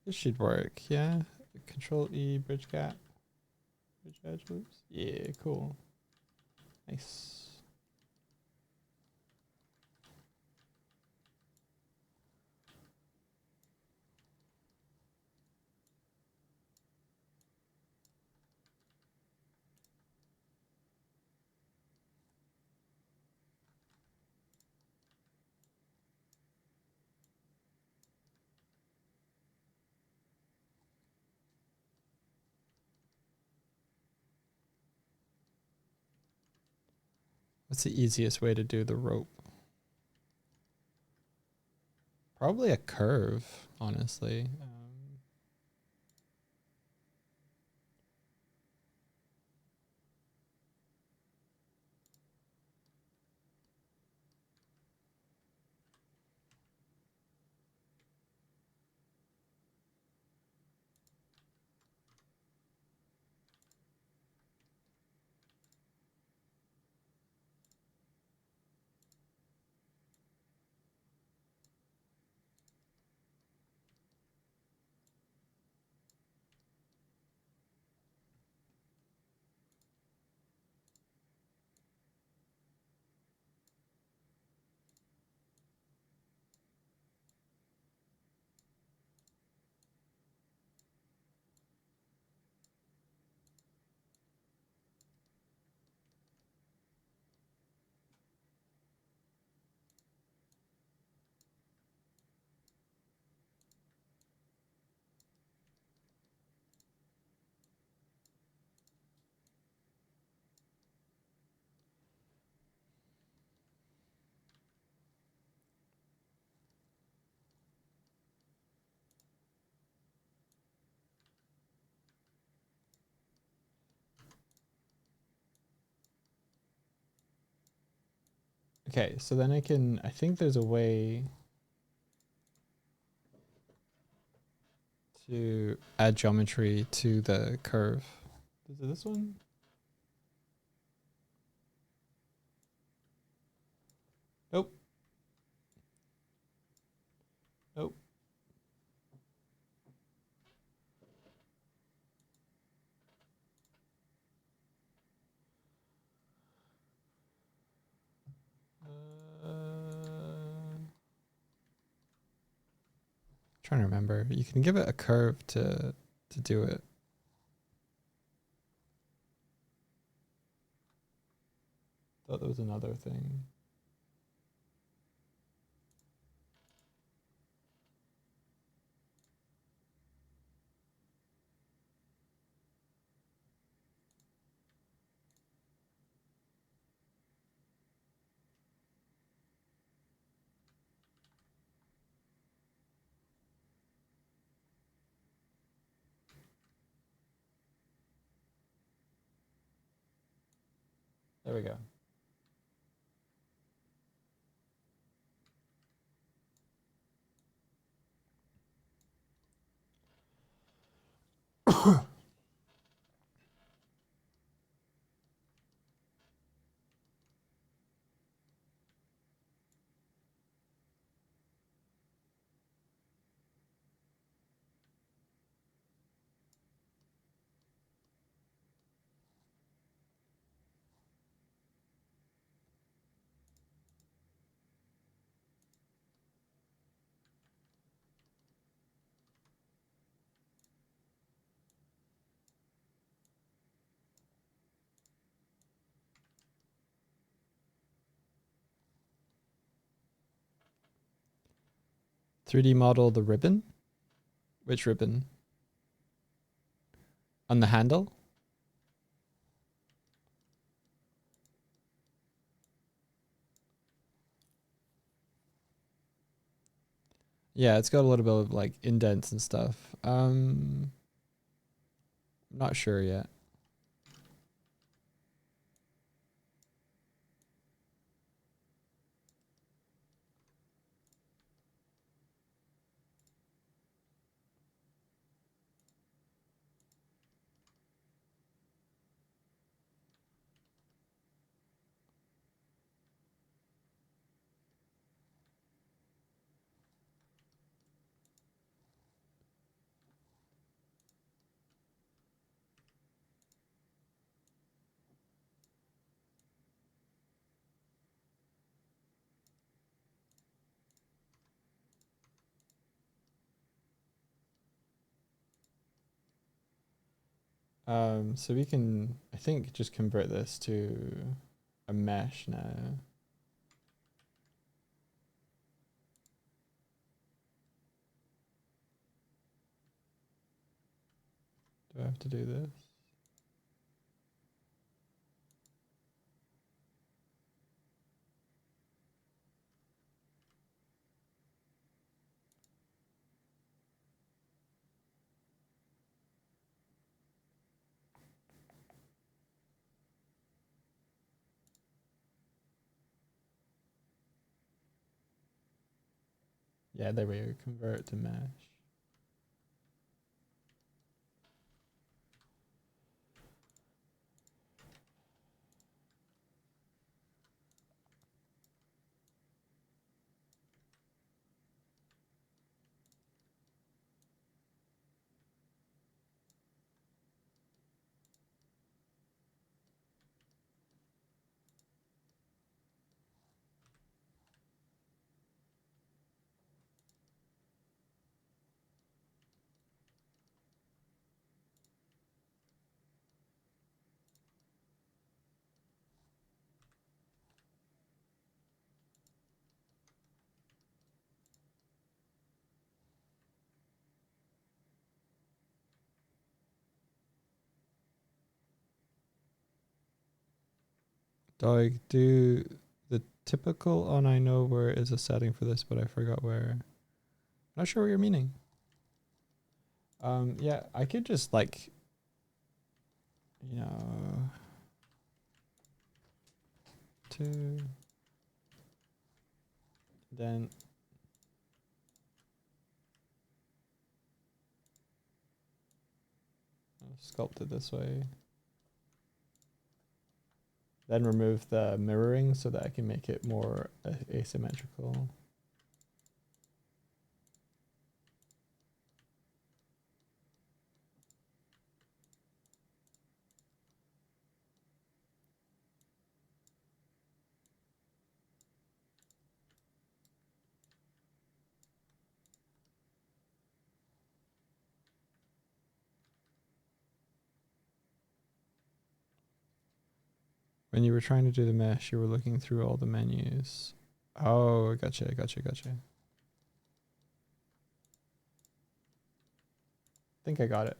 This should work, yeah. Control E, bridge gap. Bridge edge loops. Yeah, cool. Nice. What's the easiest way to do the rope? Probably a curve, honestly. Okay, so then I think there's a way to add geometry to the curve. Is it this one? Nope. Nope. Trying to remember. You can give it a curve to do it. Thought there was another thing. There we go. .3D model the ribbon. Which ribbon? On the handle? Yeah, it's got a little bit of like indents and stuff. Not sure yet. So we can, I think, just convert this to a mesh now. Do I have to do this? Yeah, there we go. Convert to mesh. Do I do the typical? Oh, and I know where is a setting for this, but I forgot where. Not sure what you're meaning. Yeah, I could just like, you know, two, then sculpt it this way. Then remove the mirroring so that I can make it more asymmetrical. When you were trying to do the mesh, you were looking through all the menus. Oh, gotcha. Think I got it.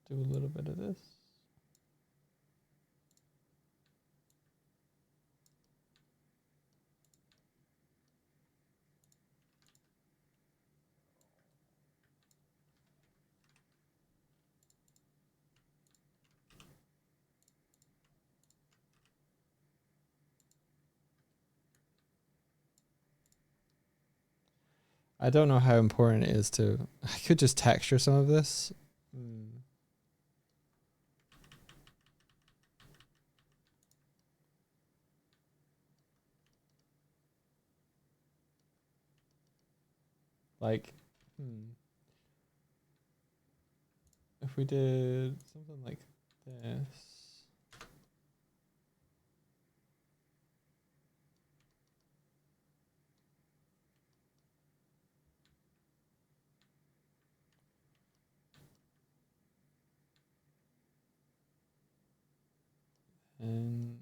do a little bit of this. I don't know how important it is to... I could just texture some of this. Like, if we did something like this. And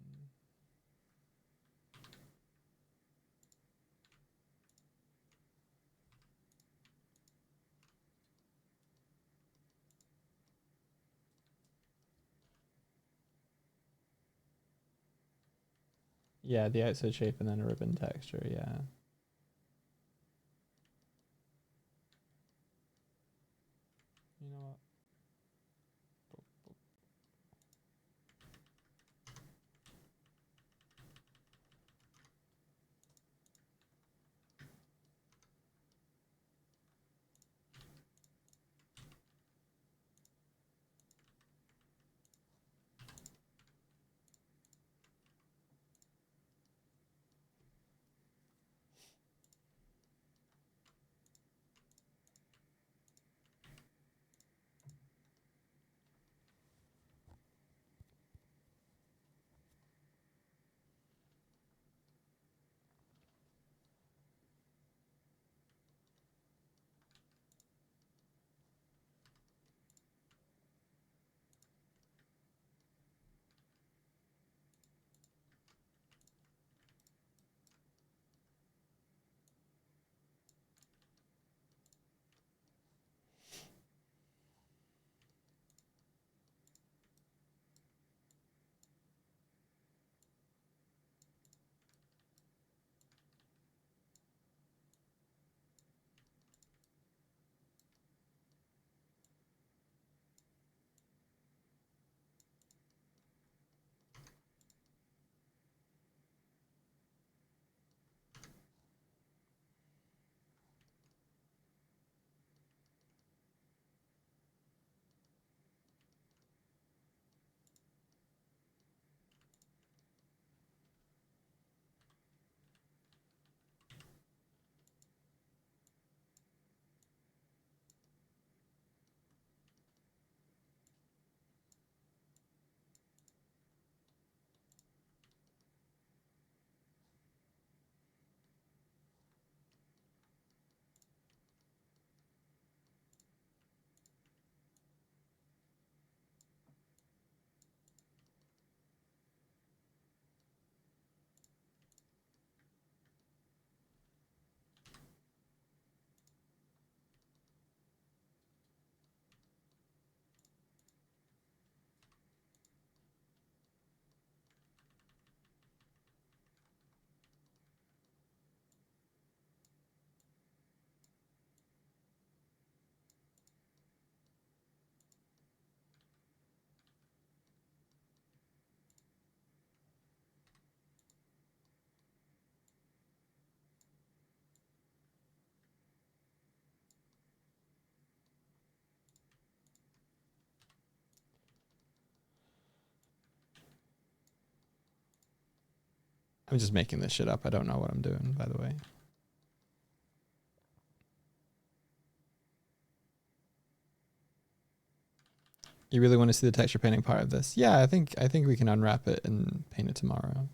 yeah, the outside shape and then a ribbon texture, yeah. You know what? I'm just making this shit up. I don't know what I'm doing, by the way. You really want to see the texture painting part of this? Yeah, I think we can unwrap it and paint it tomorrow.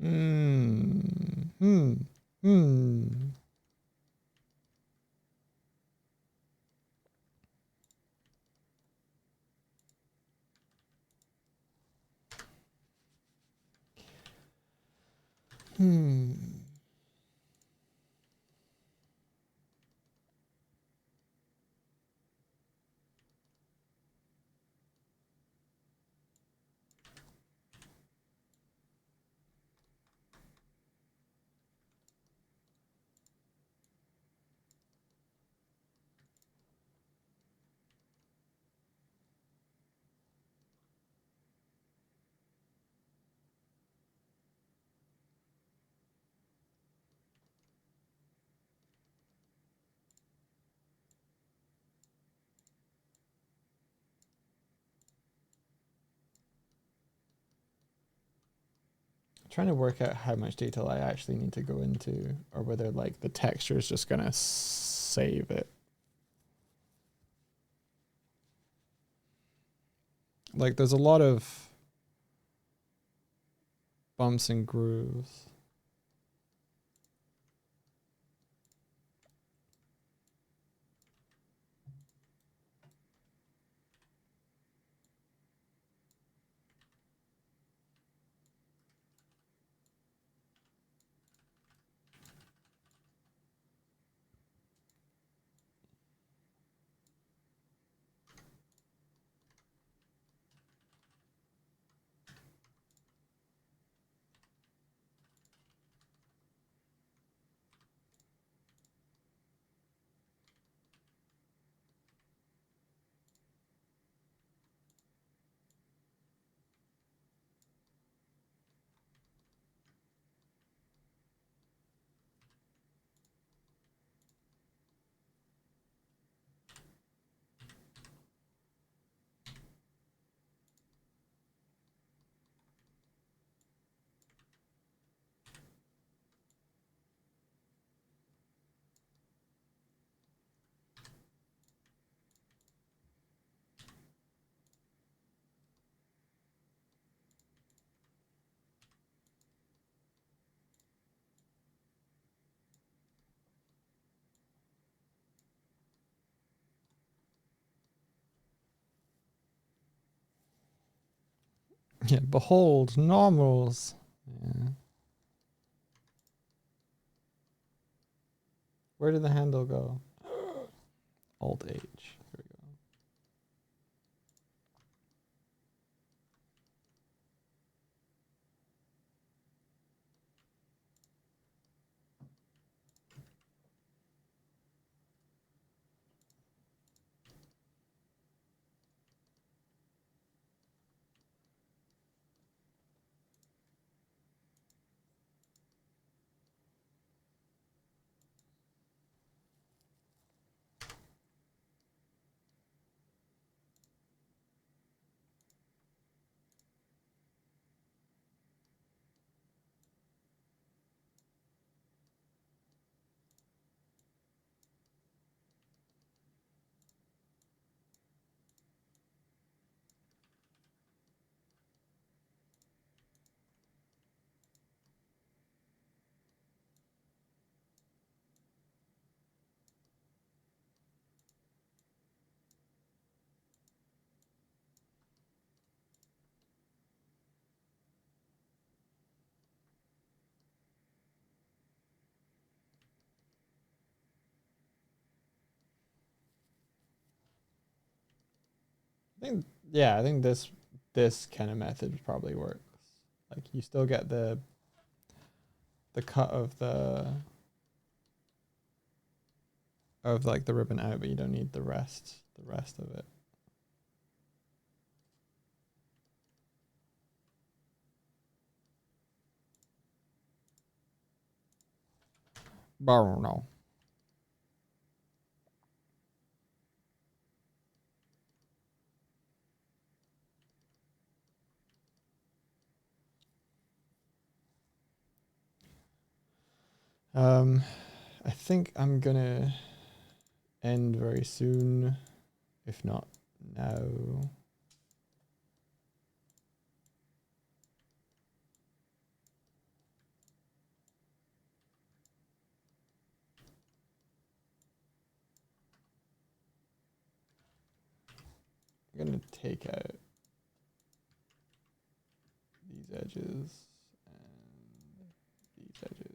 Hmm. Hmm. Hmm. Hmm. Trying to work out how much detail I actually need to go into, or whether like the texture is just gonna save it. Like there's a lot of bumps and grooves. Yeah, behold, normals. Yeah. Where did the handle go? Alt H. Here we go. I think yeah, I think this kind of method probably works. Like you still get the cut of like the ribbon out, but you don't need the rest of it. I don't know. I think I'm gonna end very soon, if not now. I'm gonna take out these edges and these edges.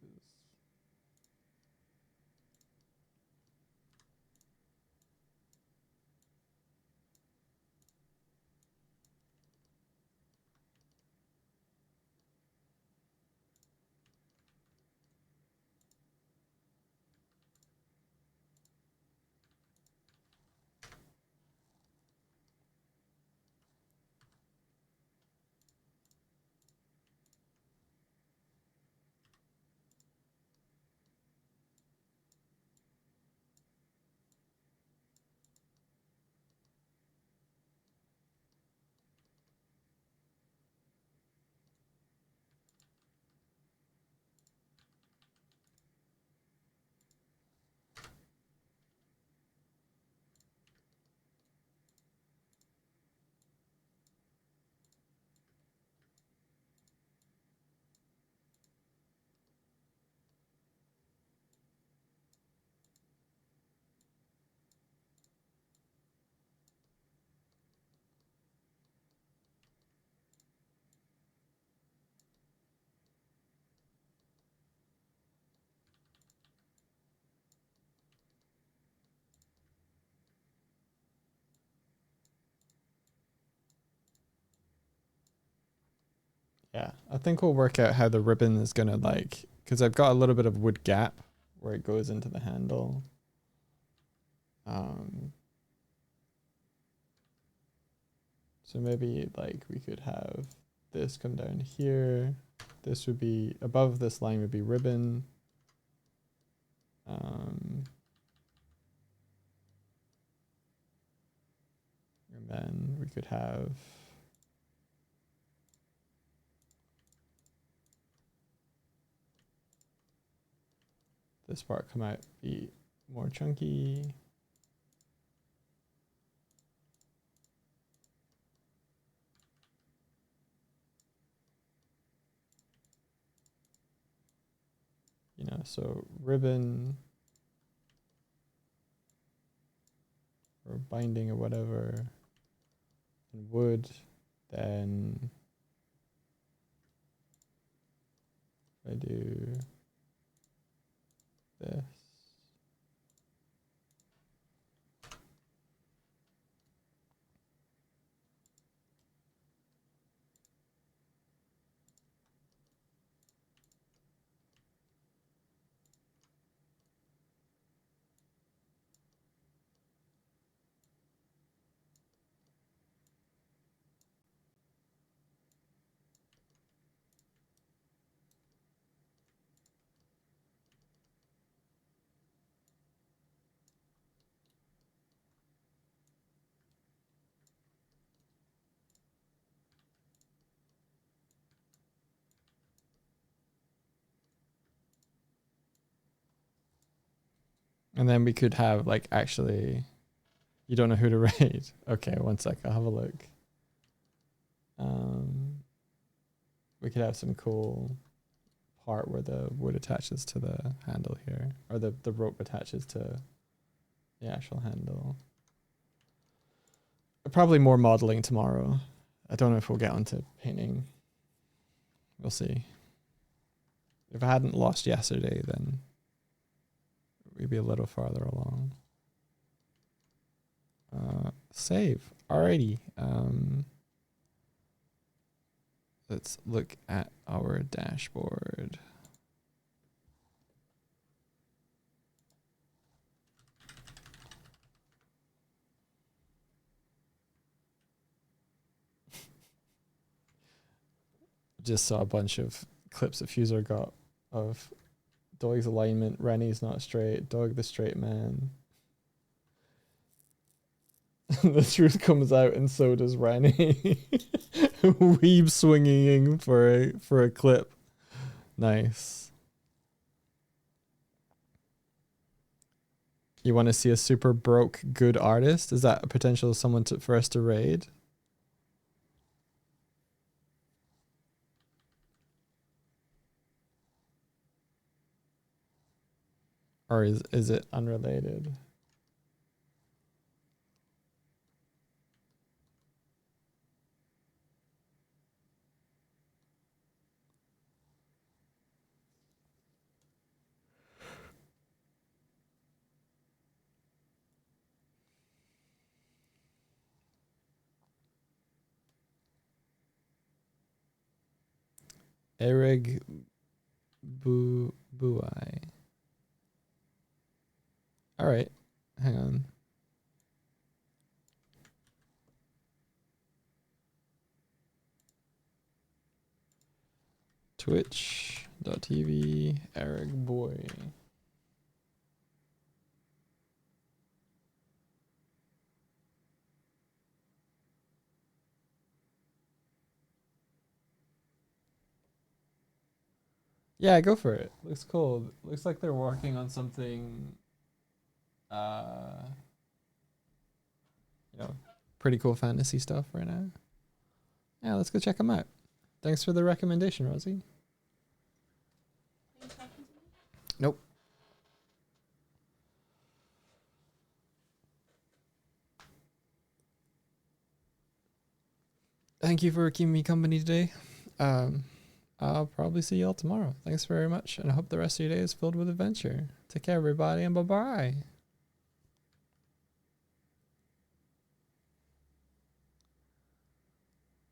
Yeah, I think we'll work out how the ribbon is gonna like, because I've got a little bit of wood gap where it goes into the handle. So maybe like we could have this come down here. This would be above this line would be ribbon. And then we could have this part come out be more chunky. You know, so ribbon or binding or whatever, and wood, then I do this. And then we could have like actually, you don't know who to rate. Okay, one sec, I'll have a look. We could have some cool part where the wood attaches to the handle here, or the rope attaches to the actual handle. Probably more modeling tomorrow. I don't know if we'll get onto painting. We'll see. If I hadn't lost yesterday, then we'd be a little farther along. Save. Alrighty. Let's look at our dashboard. Just saw a bunch of clips that Fuser got of Dog's alignment. Rennie's not straight. Dog the straight man. The truth comes out, and so does Rennie. Weeb swinging for a clip. Nice. You want to see a super broke good artist? Is that a potential someone for us to raid? Or is it unrelated? Ereg Buai. All right, hang on. Twitch.tv Eric Boy. Yeah, go for it. Looks cool. Looks like they're working on something you know, pretty cool fantasy stuff right now. Yeah, let's go check them out. Thanks for the recommendation, Rosie. Are you talking to me? Nope. Thank you for keeping me company today. I'll probably see y'all tomorrow. Thanks very much, and I hope the rest of your day is filled with adventure. Take care, everybody, and bye-bye.